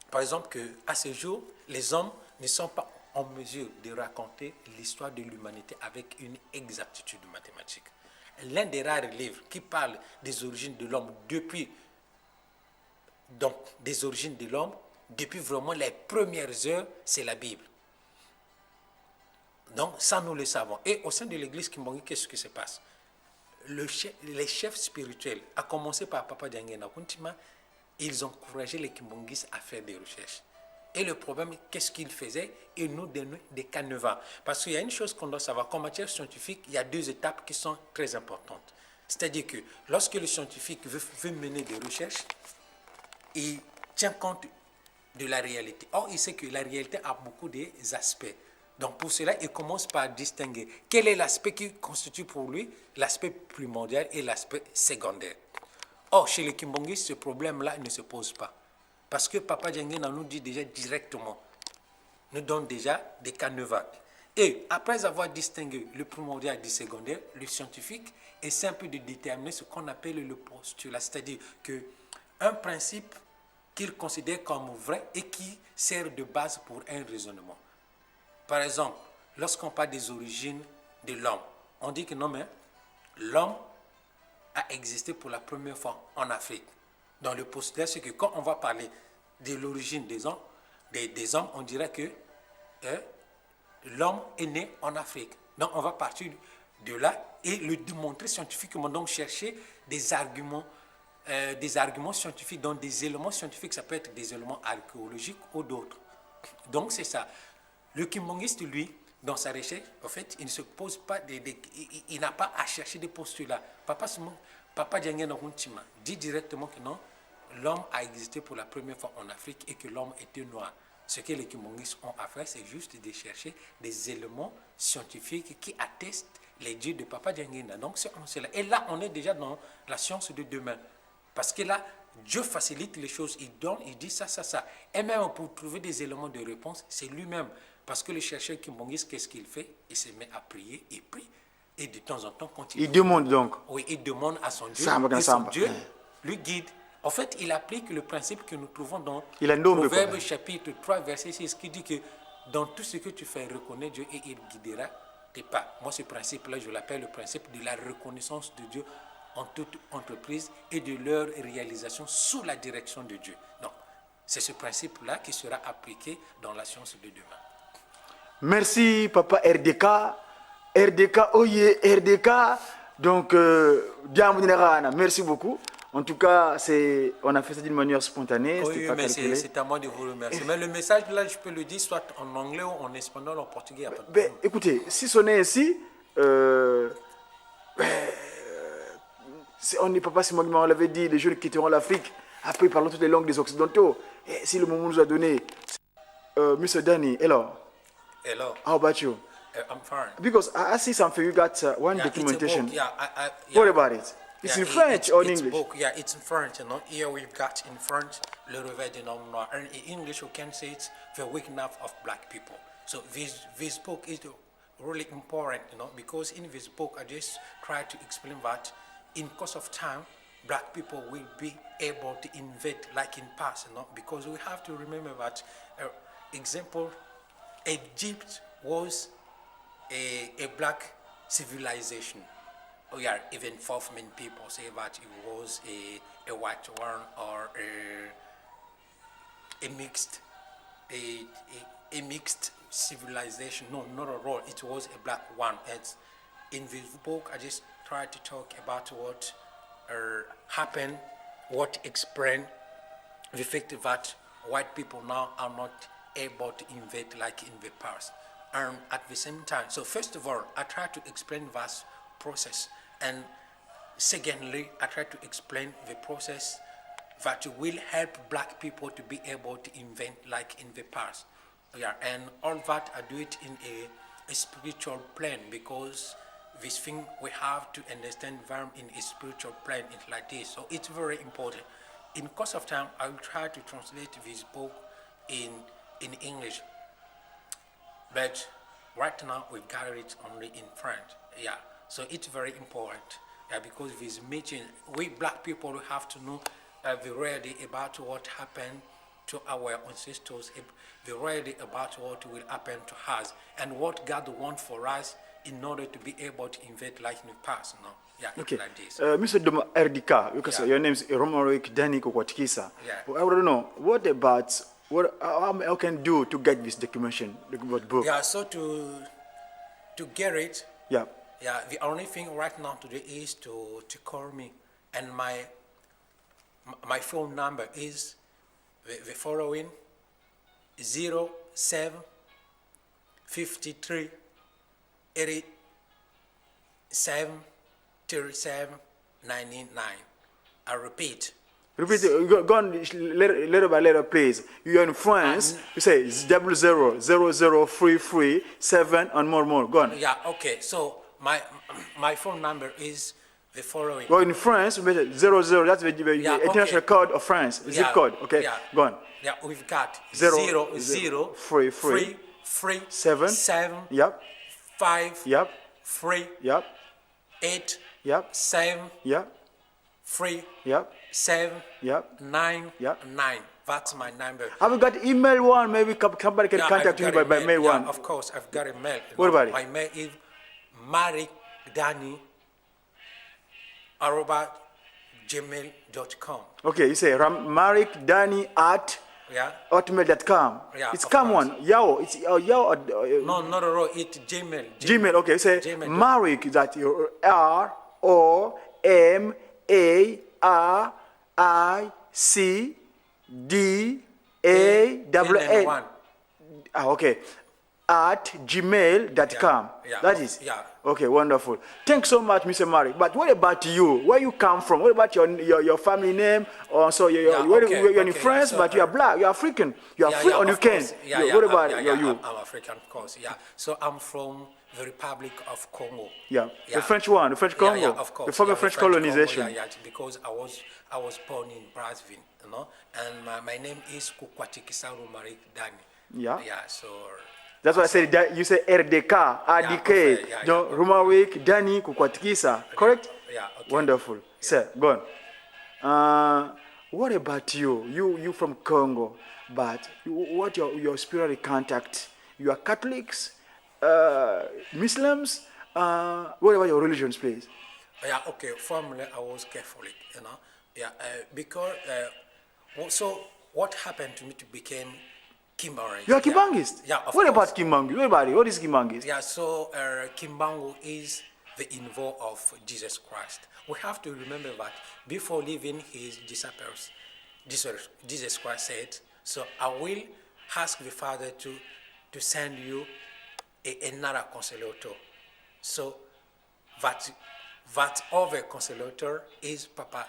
S5: par exemple, qu'à ce jour, les hommes ne sont pas en mesure de raconter l'histoire de l'humanité avec une exactitude mathématique. L'un des rares livres qui parle des origines de l'homme depuis vraiment les premières heures, c'est la Bible. Donc ça, nous le savons. Et au sein de l'église Kimbangui, qu'est-ce qui se passe? Les chefs spirituels, à commencer par Papa Diangena Kuntima, ils ont encouragé les Kimbangis à faire des recherches. Et le problème, qu'est-ce qu'ils faisaient? Ils nous donnaient des canevas. Parce qu'il y a une chose qu'on doit savoir, qu'en matière scientifique, il y a deux étapes qui sont très importantes. C'est-à-dire que lorsque le scientifique veut mener des recherches, il tient compte de la réalité. Or, il sait que la réalité a beaucoup d'aspects. Donc, pour cela, il commence par distinguer quel est l'aspect qui constitue pour lui l'aspect primordial et l'aspect secondaire. Or, chez les Kimbangis, ce problème-là ne se pose pas. Parce que Papa Diangena nous dit déjà directement, nous donne déjà des canevas. Et après avoir distingué le primordial du secondaire, le scientifique essaie un peu de déterminer ce qu'on appelle le postulat, c'est-à-dire qu'un principe qu'il considère comme vrai et qui sert de base pour un raisonnement. Par exemple, lorsqu'on parle des origines de l'homme, on dit que non, mais l'homme a existé pour la première fois en Afrique. Dans le postulat, c'est que quand on va parler de l'origine des hommes, on dirait que l'homme est né en Afrique. Donc on va partir de là et le démontrer scientifiquement, donc chercher des arguments scientifiques, donc des éléments scientifiques, ça peut être des éléments archéologiques ou d'autres. Donc c'est ça. Le kimbangiste, lui, dans sa recherche, en fait, il ne se pose pas, il n'a pas à chercher des postulats. Papa Diangena Kuntima dit directement que non, l'homme a existé pour la première fois en Afrique et que l'homme était noir. Ce que les Kimbanguistes ont à faire, c'est juste de chercher des éléments scientifiques qui attestent les dieux de Papa Diangena. Donc c'est cela. Et là, on est déjà dans la science de demain. Parce que là, Dieu facilite les choses. Il donne, il dit ça. Et même pour trouver des éléments de réponse, c'est lui-même. Parce que le chercheur Kimbanguiste, qu'est-ce qu'il fait? Il se met à prier, il prie. Et de temps en temps, quand
S4: il demande donc.
S5: Oui, il demande à son Dieu.
S4: Et
S5: son Dieu lui guide. En fait, il applique le principe que nous trouvons dans Proverbe chapitre 3, verset 6, qui dit que dans tout ce que tu fais, reconnais Dieu et il guidera tes pas. Moi, ce principe-là, je l'appelle le principe de la reconnaissance de Dieu en toute entreprise et de leur réalisation sous la direction de Dieu. Donc, c'est ce principe-là qui sera appliqué dans la science de demain.
S4: Merci, Papa RDK. RDK, oye, RDK. Donc, merci beaucoup. En tout cas, on a fait ça d'une manière spontanée.
S5: Oui, mais c'est à moi de vous remercier. Mais le message, là, je peux le dire soit en anglais ou en espagnol ou en portugais.
S4: Écoutez, si on est ici, on n'est pas si on l'avait dit, les jeunes quitteront l'Afrique. Après, ils parlent toutes les langues des Occidentaux. Et si le moment nous a donné, Mr. Danny, hello.
S5: Hello.
S4: How about you?
S5: I'm fine.
S4: Because I see something, you got one documentation.
S5: It's a book.
S4: What about it? It's in French or in English?
S5: Book. Yeah, it's in French. You know, here we've got in French Le Réveil des Hommes Noirs, and in English we can say it's the waking up of black people. So this book is really important, because in this book I just try to explain that in course of time, black people will be able to invent like in past, because we have to remember that, example, Egypt was a black civilization. Even many people say that it was a white one or a mixed civilization. No, not at all. It was a black one. And in this book, I just try to talk about what happened, what explained the fact that white people now are not able to invent like in the past. And at the same time, so first of all, I try to explain that process. And secondly, I try to explain the process that will help black people to be able to invent like in the past. And all that I do it in a spiritual plane, because this thing we have to understand them in a spiritual plane. It's like this, so it's very important. In course of time, I will try to translate this book in English, but right now we've got it only in French. So it's very important. Because this meeting, we black people have to know the reality about what happened to our ancestors, the reality about what will happen to us, and what God wants for us in order to be able to invent like in the past.
S4: Okay.
S5: Like this.
S4: Mr. Doma RDK, because your name is Romaric Danny Kokwatikisa. I want to know, what about, how can you do to get this documentation, the book?
S5: So to get it, the only thing right now today is to call me, and my phone number is the following: 07 53 87 37 99. I repeat.
S4: Repeat it. Go on letter by letter, please. You're in France. You say 000033 and more. Go on.
S5: Okay. So my phone number is the following.
S4: Well, in France, 00. That's the international code of France. Zip code. Okay. Go on.
S5: We've got
S4: 0 3 7 5
S5: 3 8 7 3 7 9 9. That's my number.
S4: Have you got email one? Maybe somebody can contact you by mail one.
S5: Of course, I've got a mail.
S4: What about it?
S5: My mail is marikdani@gmail.com.
S4: Okay, you say marikdani@hotmail.com. It's common. Yao. It's Yao.
S5: No, not at all. It's Gmail.
S4: Gmail. Okay, you say Marik. That ROMARICDAA. Okay. At gmail.com. That is. Okay, wonderful. Thanks so much, Mr. Marik. But what about you? Where you come from? What about your family name? Also, you're in France, but you are black. You are African. You are free, or you can. What about you?
S5: I'm African, of course. So I'm from the Republic of Congo.
S4: The French one, the French Congo.
S5: Of course.
S4: The former French colonization.
S5: Congo, because I was born in Brazzaville, and my name is Kokwatikisa Romaric Danny. So.
S4: That's why I said that you say RDK, RDK, Romaric Danny Kokwatikisa, correct?
S5: Okay.
S4: Wonderful. Sir, go on. What about you? You from Congo, but what your spiritual contact? You are Catholics, Muslims. What about your religions, please?
S5: Okay. Formerly I was Catholic, because so what happened to me to become Kimbangu.
S4: You are Kimbangist?
S5: Of
S4: what
S5: course.
S4: about Kimbangu? What is Kimbangist?
S5: So Kimbangu is the invo of Jesus Christ. We have to remember that before leaving his disciples, Jesus Christ said, so I will ask the Father to send you another consolator. So that other consolator is Papa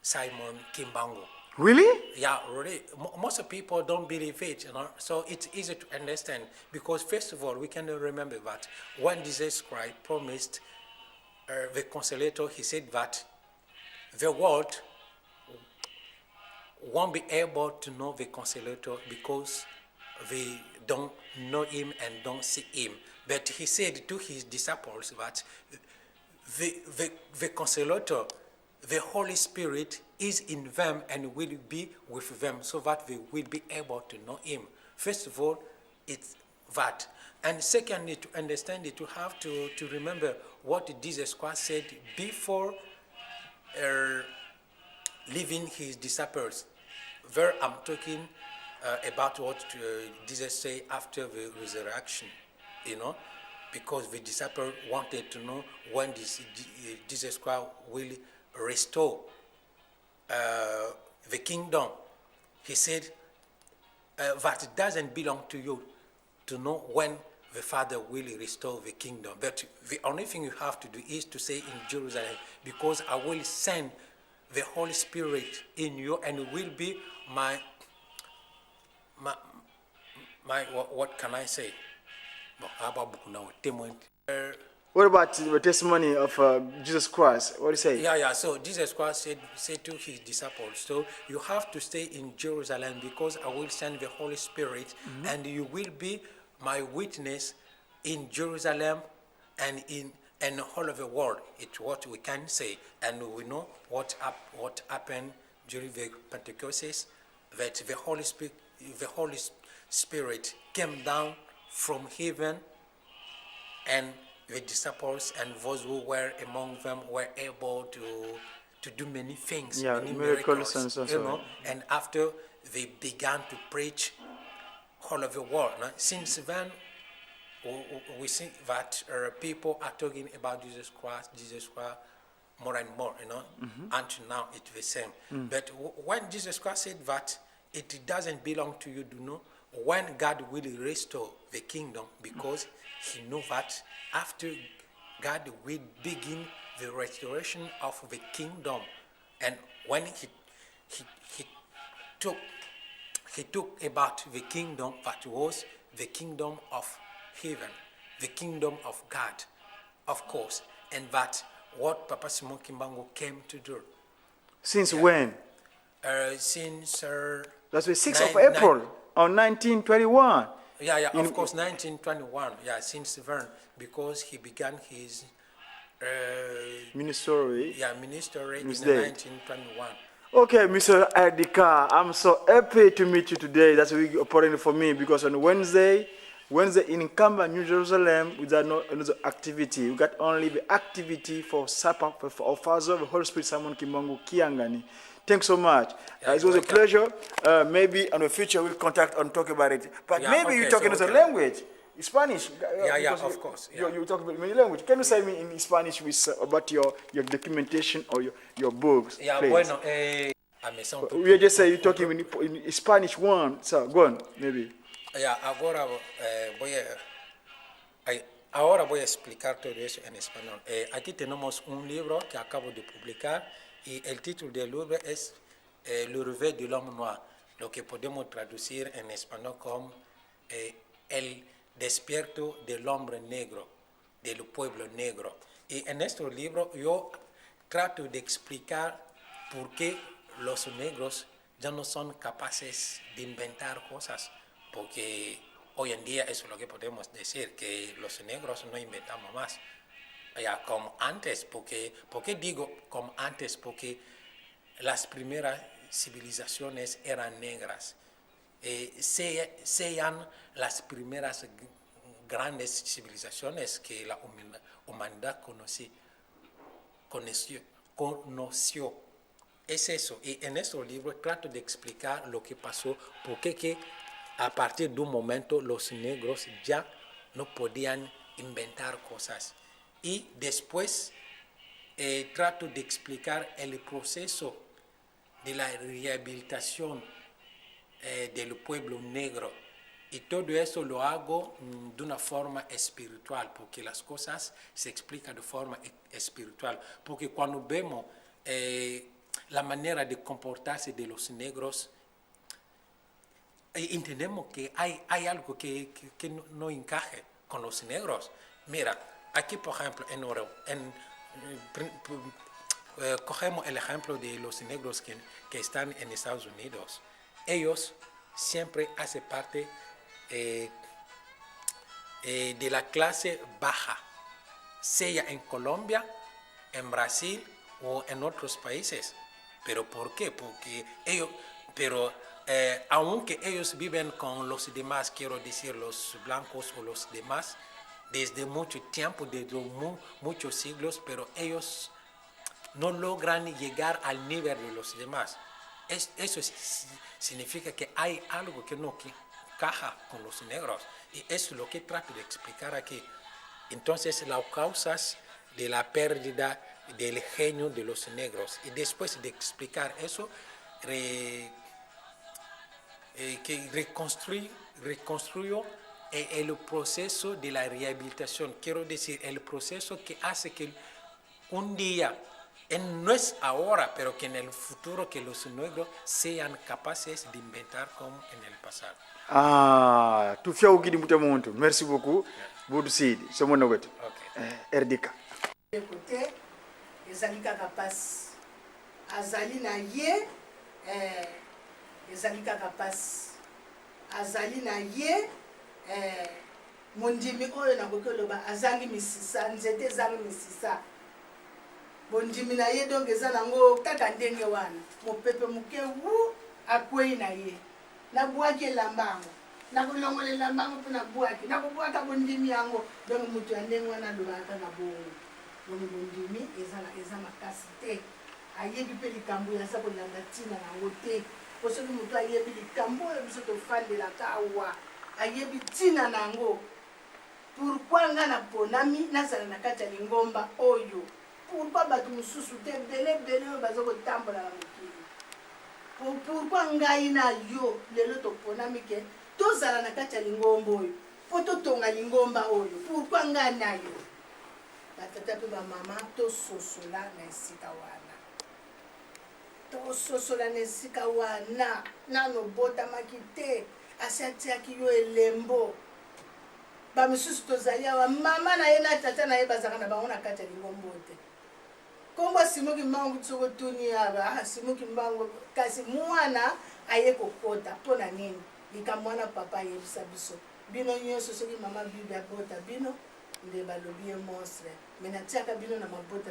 S5: Simon Kimbangu.
S4: Really?
S5: Really. Most people don't believe it, So it's easy to understand because first of all, we can remember that when Jesus Christ promised the Consolator, he said that the world won't be able to know the Consolator because they don't know him and don't see him. But he said to his disciples that the Consolator, the Holy Spirit, is in them and will be with them so that they will be able to know him. First of all, it's that. And secondly, to understand it, you have to remember what Jesus Christ said before leaving his disciples. There I'm talking about what Jesus said after the resurrection, because the disciples wanted to know when Jesus Christ will restore the kingdom. He said that it doesn't belong to you to know when the Father will restore the kingdom. But the only thing you have to do is to say in Jerusalem, because I will send the Holy Spirit in you and will be my what can I say?
S4: What about the testimony of Jesus Christ? What do you say?
S5: Yeah. So Jesus Christ said to his disciples, so you have to stay in Jerusalem because I will send the Holy Spirit, and you will be my witness in Jerusalem and in all of the world. It's what we can say, and we know what happened during the Pentecost, that the Holy Spirit came down from heaven, and the disciples and those who were among them were able to do many things, many miracles, and after they began to preach all over the world. Since then, we see that people are talking about Jesus Christ more and more, until now it's the same. But when Jesus Christ said that it doesn't belong to you, when God will restore the kingdom, because he knew that after God will begin the restoration of the kingdom, and when he took about the kingdom, that was the kingdom of heaven, the kingdom of God, of course, and that what Papa Simon Kimbangu came to do.
S4: Since when?
S5: Since
S4: that's the 6th of April on 1921.
S5: Of course, 1921. Since then, because he began his
S4: ministry.
S5: Ministry in 1921.
S4: Okay, Mr. Adika, I'm so happy to meet you today. That's really important for me because on Wednesday in Kamba, New Jerusalem, we got no another activity. We got only the activity for Supper for our Father, the Holy Spirit, Simon Kimbangu Kiangani. Thanks so much. It was a pleasure. Maybe in the future we'll contact and talk about it. But maybe you talk in another language, Spanish.
S5: Of course.
S4: You talk about many languages. Can you say me in Spanish about your documentation or your books?
S5: Bueno,
S4: we just say you talking in Spanish one. So go on, maybe.
S5: Ahora voy a explicar todo eso en español. Aquí tenemos un libro que acabo de publicar y el título del libro es Le Réveil de l'Homme Noir, lo que podemos traducir en español como El Despierto del Hombre Negro, del Pueblo Negro. Y en este libro yo trato de explicar por qué los negros ya no son capaces de inventar cosas, porque hoy en día eso es lo que podemos decir, que los negros no inventamos más, como antes. ¿Por qué digo como antes? Porque las primeras civilizaciones eran negras. Sean las primeras grandes civilizaciones que la humanidad conoció. Es eso. Y en este libro trato de explicar lo que pasó, porque que a partir de un momento los negros ya no podían inventar cosas. Y después trato de explicar el proceso de la rehabilitación del pueblo negro. Y todo eso lo hago de una forma espiritual, porque las cosas se explican de forma espiritual. Porque cuando vemos la manera de comportarse de los negros, entendemos que hay algo que no encaje con los negros. Mira, aquí por ejemplo cogemos el ejemplo de los negros que están en Estados Unidos. Ellos siempre hacen parte de la clase baja, sea en Colombia, en Brasil o en otros países. ¿Pero por qué? Porque ellos, aunque ellos viven con los demás, quiero decir los blancos o los demás, desde mucho tiempo, desde muchos siglos, pero ellos no logran llegar al nivel de los demás. Eso significa que hay algo que no encaja con los negros. Y eso es lo que trato de explicar aquí. Entonces, las causas de la pérdida del genio de los negros. Y después de explicar eso, que reconstruyo el proceso de la rehabilitación. Quiero decir, el proceso que hace que un día, no es ahora, pero que en el futuro, que los negros sean capaces de inventar como en el pasado.
S4: Ah, tu fiya ukidi mutamuntu. Merci beaucoup. Boudou Sidi, c'est mon nom. RDK.
S6: Écoutez, ezali kaka pasi azali na ye ezali kaka pasi azali na ye mondimi oyo nakoki oloba azangi misisa nzete ezangi misisa bondimi na ye donc eza nango kaka ndenge wana mopepe moke wu akwei na ye nabwaki elamba yango nakolongola elamba yango mpe nabwaki nakobwaka bondimi yango donc moto ya ndenge wana alobaka na bongo bondimi eza makasi te ayebi mpe likambo oyo aza kolanda ntina nango te po soki moto ayebi likambo oyo biso tofandelaka awa ayebi ntina nango pourkui nga naponami nazala na kati ya lingomba oyo pourkui bato mosusu te ebele oyo baza kotambola na mokili pourkui ngai na yo lelo toponami ke tozala na kati ya lingomba oyo po totonga lingomba oyo pourkui ngai na yo batata mpe bamama tososola na esika wana tososola na esika wana nano botamaki te asi atiaki yo elembo bamisusu tozali awa mama na ye na tata na ye bazalaka na bango na kati ya lingombo te kombo simoki mbangu soko tuni aba simoki mbangu kasi mwana aye kokota mpo na nini likambo wana papa ayebisa biso bino nyonso soki mama bibi abota bino nde balobi ye monstre me natiaka bino na mabota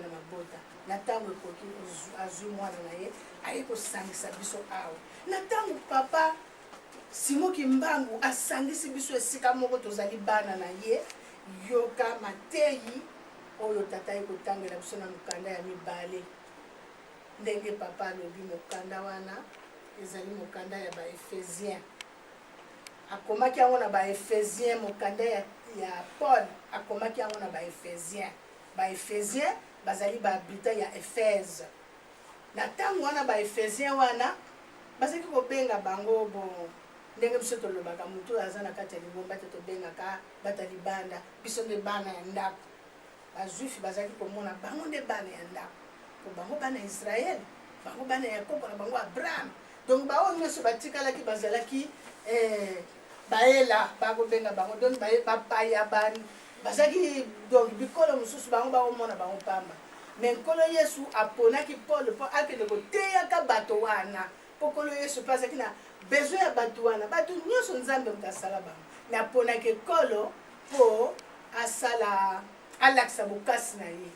S6: na ntango ekoki azwi mwana na ye aye kosangisa biso awa na ntango papa simoki mbangu asangisi biso esika moko tozali bana na ye yoka mateyi oyo tata ye kotangela biso na mokanda ya mibale ndenge papa alobi mokanda wana ezali mokanda ya baefésien akomaki yango na baefésien mokanda ya Paul akomaki yango na baefésien bazali bahabita ya Efeze na ntango wana baefésien wana bazali kobenga bango bon ndenge biso tolobaka motu aza na kati ya lingomba te tobengaka bata libanda biso nde bana ya ndako bajuifi bazali komona bango nde bana ya ndako po bango bana ya Israele bango bana ya Yakobo na bango Abraham donc bao nyonso batikalaki bazalaki baela bakobenga bango donc bapaya bani bazalaki donc bikolo mosusu bango bakomona bango pamba mais nkolo Yesu aponaki Paul mpo akende koteyaka bato wana mpo nkolo Yesu mpe azalaki na besoin ya bato wana bato nyonso nzambe moto asala bango me aponaki ekolo mpo asala alakisa bokasi na ye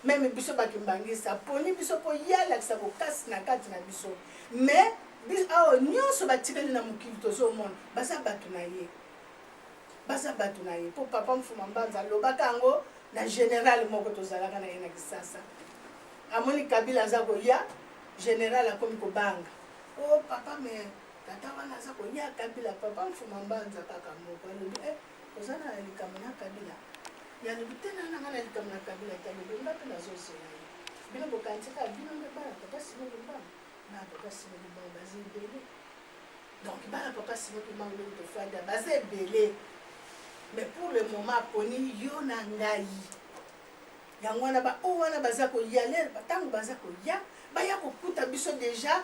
S6: meme biso bato mbangisa aponi biso mpo ye alakisa bokasi na kati na biso mais awa nyonso batikali na mokili tozomona baza bato na ye mpo papa mfuma mbanza alobaka yango na général moko tozalaka na ye na Kisasa amoni Kabila aza koya général akomi kobanga o papa me tata wana aza koya Kabila papa mfuma mbanza kaka moko alobi oza na likambo na Kabila yalobi te nanga na likambo na Kabila te alobi nga mpe nazosola ye bino bokantika bino nde bana papa Simon Mbangu na papa Simon Mbangu baza ebele donc bana papa Simon Mbangu ndenge tofanda baza ebele mais pour le moment aponi yo na ngai yango wana o wana baza koya lelo ntango baza koya baya kokuta biso déjà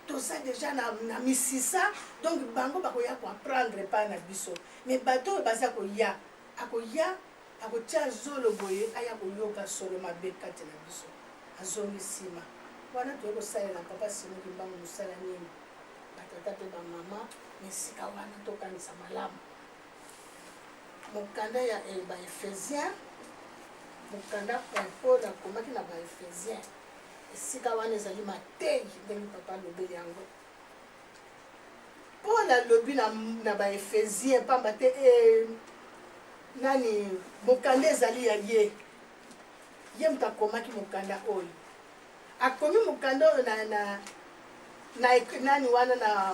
S6: toza déjà na misisa donc bango bakoya koapprendre pa na biso mais bato oyo baza koya akoya akotia zolo boye aya koyoka solo mabe kati na biso azongi nsima wana toye kosalela papa Simoki Mbangu mosala nini batata mpe bamama esika wana tokanisa malamu mokanda ya baephésien mokanda paul akomaki na baephésien esika wana ezali mateyi ndenge papa alobeli yango paul alobi na baephésien pamba te nani mokanda ezali ya ye moto akomaki mokanda oyo akomi mokanda oyo nani wana na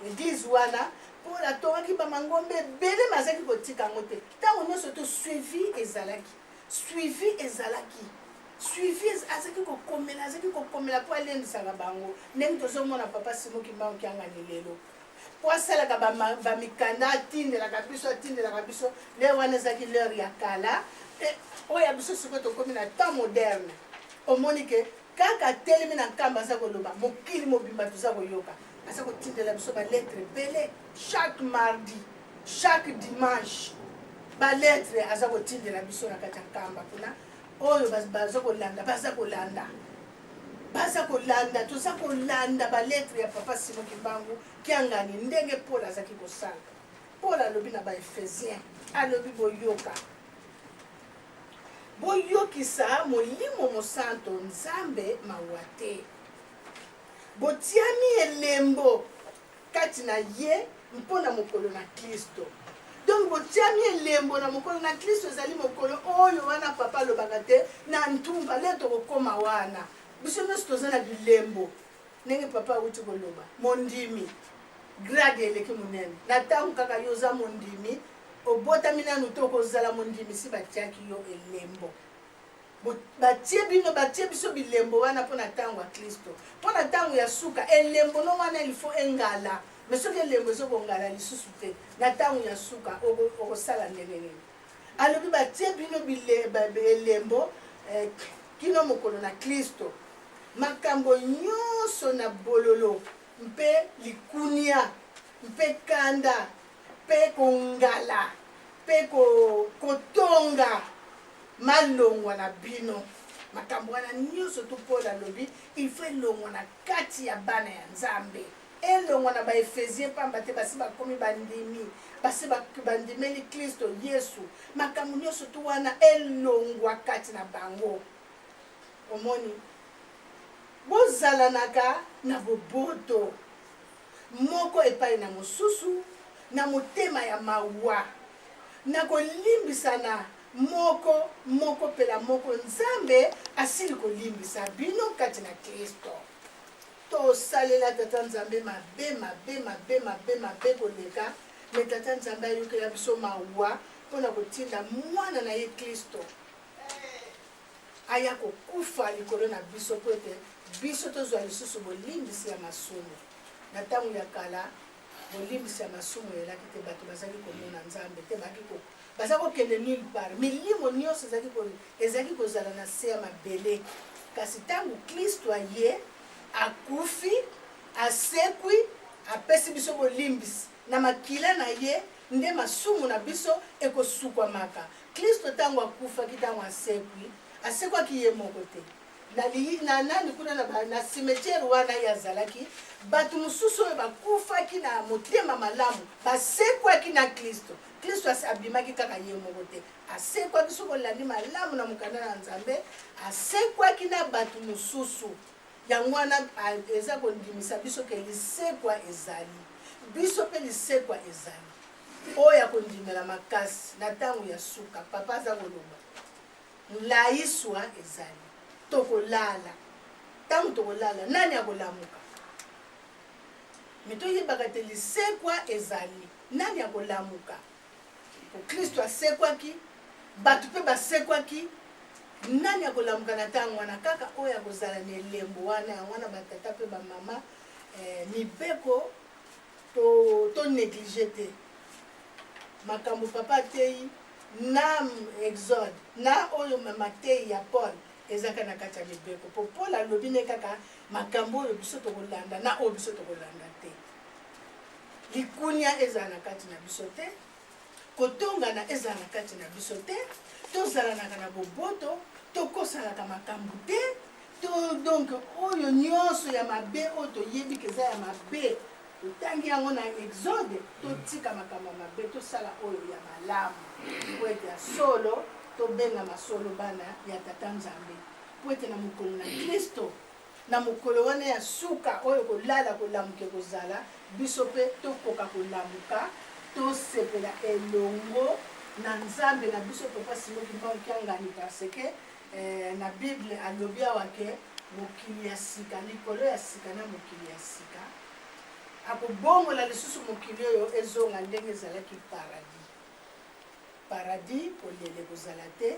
S6: église wana paul atongaki bamangombe ebele mazaki kotika yango te ntango nyonso to suivi ezalaki azaki kokomela mpo alendisaka bango ndenge tozomona papa simo kimbango kiangani lelo mpo asalaka bamikanda atindelaka biso le wana ezalaki lere ya kala oyo ya biso sikoyo tokomi na temps moderne omoni ke kaka telemi na nkamba aza koloba mokili mobimba toza koyoka aza kotindela biso baletre ebele chaque mardi chaque dimanche baletre aza kotindela biso na kati ya nkamba kuna oyo baza kolanda toza kolanda baletre ya papa simo kimbangu kiangani ndenge paul azaki kosala paul alobi na baephésien alobi boyokisa molimo mosanto nzambe mawa te botiami elembo kati na ye mpona mokolo na kristo donc botiami elembo na mokolo na kristo ezali mokolo oyo wana papa alobaka te na ntumba le tokokoma wana biso nyonso toza na bilembo ndenge papa awuti koloba mondimi grade eleki monene na ntango kaka yo oza mondimi obotami nanu to kozala mondimi si batiaki yo elembo batie biso bilembo wana mpona ntango ya kristo mpona ntango ya suka elembo no wana ilifo engala me soki elembo ezokongala lisusu te na ntango ya suka okosala ndenge nini alobi batie bino elembo kino mokolo na kristo makambo nyonso na bololo mpe likunia mpe kanda mpe kongala mpe kotonga malongwa na bino makambo wana nyonso to paul alobi ilfo elongwa na kati ya bana ya nzambe elongwa na baephésien pamba te basi bakomi bandimi basi bandimeli kristo yesu makambo nyonso to wana elongwa kati na bango omoni bozalanaka na boboto moko epai na mosusu na motema ya mawa na kolimbisana moko pela moko nzambe asili kolimbisa bino kati na kristo tosalela tata nzambe mabe koleka me tata nzambe ayokela biso mawa mpona kotinda mwana na ye kristo aya kokufa likolo na biso po ete biso tozwa lisusu bolimbisi ya masumu na ntango ya kala bolimbisi ya masumu elaki te bato bazali komona nzambe te baza kokende nulle part milimo nyonso ezalaki kozala na se ya mabele kasi ntango kristo aye akufi asekwi apesi biso bolimbisi na makila na ye nde masumu na biso ekosukwamaka kristo ntango akufaki ntango asekwaki ye moko te na nani kuna na cimetière wana ye azalaki bato mosusu oyo bakufaki na motema malamu basekwaki na kristo abimaki kaka ye moko te asekwaki soki olandi malamu na mokanda na nzambe asekwaki na bato mosusu yango wana eza kondimisa biso ke lisekwa ezali biso mpe lisekwa ezali oyo akondimela makasi na ntango ya suka papa aza koloba laiswa ezali tokolala ntango tokolala nani akolamuka me toyebaka te lisekwa ezali nani akolamuka kristo asekwaki bato mpe basekwaki nani akolamuka na ntango wana kaka oyo akozala na elembo wana yango wana batata mpe bamama mibeko to néglige te makambo papa atei na exode na oyo matei ya paul ezaka na kati ya mibeko po paul alobi ne kaka makambo oyo biso tokolanda na oyo biso tokolanda te likunia ezala na kati na biso te kotongana ezala na kati na biso te tozalanaka na boboto tokosalaka makambo te donc oyo nyonso ya mabe oyo toyebi keza ya mabe totangi yango na exode totika makambo ya mabe tosala oyo ya malamu po ete ya solo tobengama solo bana ya tata nzambe po ete na mokolo na kristo na mokolo wana ya suka oyo kolala kolamuka kozala biso mpe tokoka kolamuka tosepela elongo na nzambe na biso papa simoki mbankiangani parce que na bible alobi awa ke mokili ya sika likolo ya sika na mokili ya sika akobongola lisusu mokili oyo ezonga ndenge ezalaki paradis polele ekozala te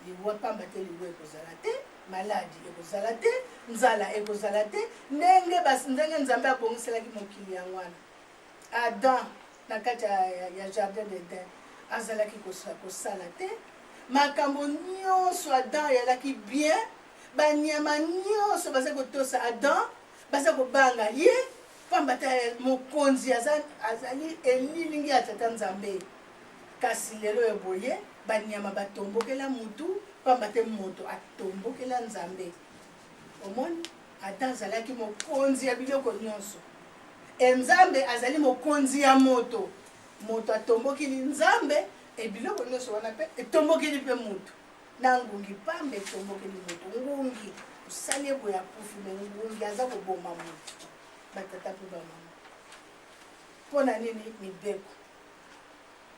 S6: liwa pamba te liwa ekozala te maladi ekozala te nzala ekozala te ndenge nzambe abongiselaki mokili yango wana adam na kati ya jardin d'Eden azalaki kosala te makambo nyonso adam ayalaki bien banyama nyonso baza kotosa adam baza kobanga ye pamba te mokonzi azali elilingi ya tata nzambe kasi lelo eboye banyama batombokela mutu pamba te moto atombokela nzambe omoni adam azalaki mokonzi ya biloko nyonso nzambe azali mokonzi ya moto atombokeli nzambe ebiloko nyonso wana mpe etombokeli mpe mutu na ngungi pamba etombokeli moto ngungi osali eboya kufi me ngungi aza koboma motu batata mpe bamama mpo na nini mibeko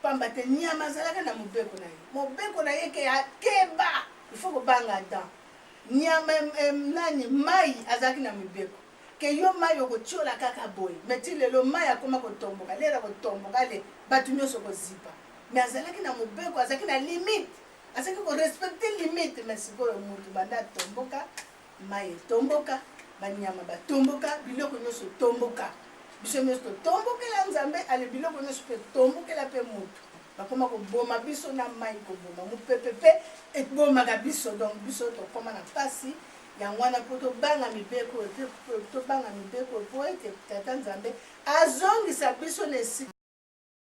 S6: pamba te nyama azalaka na mobeko na ye ke akeba ifo kobanga dan nyama nani mai azalaki na mibeko ke yo mai okotiola kaka boye meti lelo mai akoma kotomboka lera kotomboka le bato nyonso kozipa me azalaki na mobeko azalaki na limite azalaki korespecte limite me sikoyo motu banda atomboka mai etomboka banyama batomboka biloko nyonso tomboka biso nyonso totombokela nzambe ale biloko nyonso mpe tombokela mpe motu bakoma koboma biso na mai koboma mopepe mpe ebomaka biso donc biso tokoma na mpasi yango wana mpo tobanga mibeko po ete tata nzambe azongisa biso na esika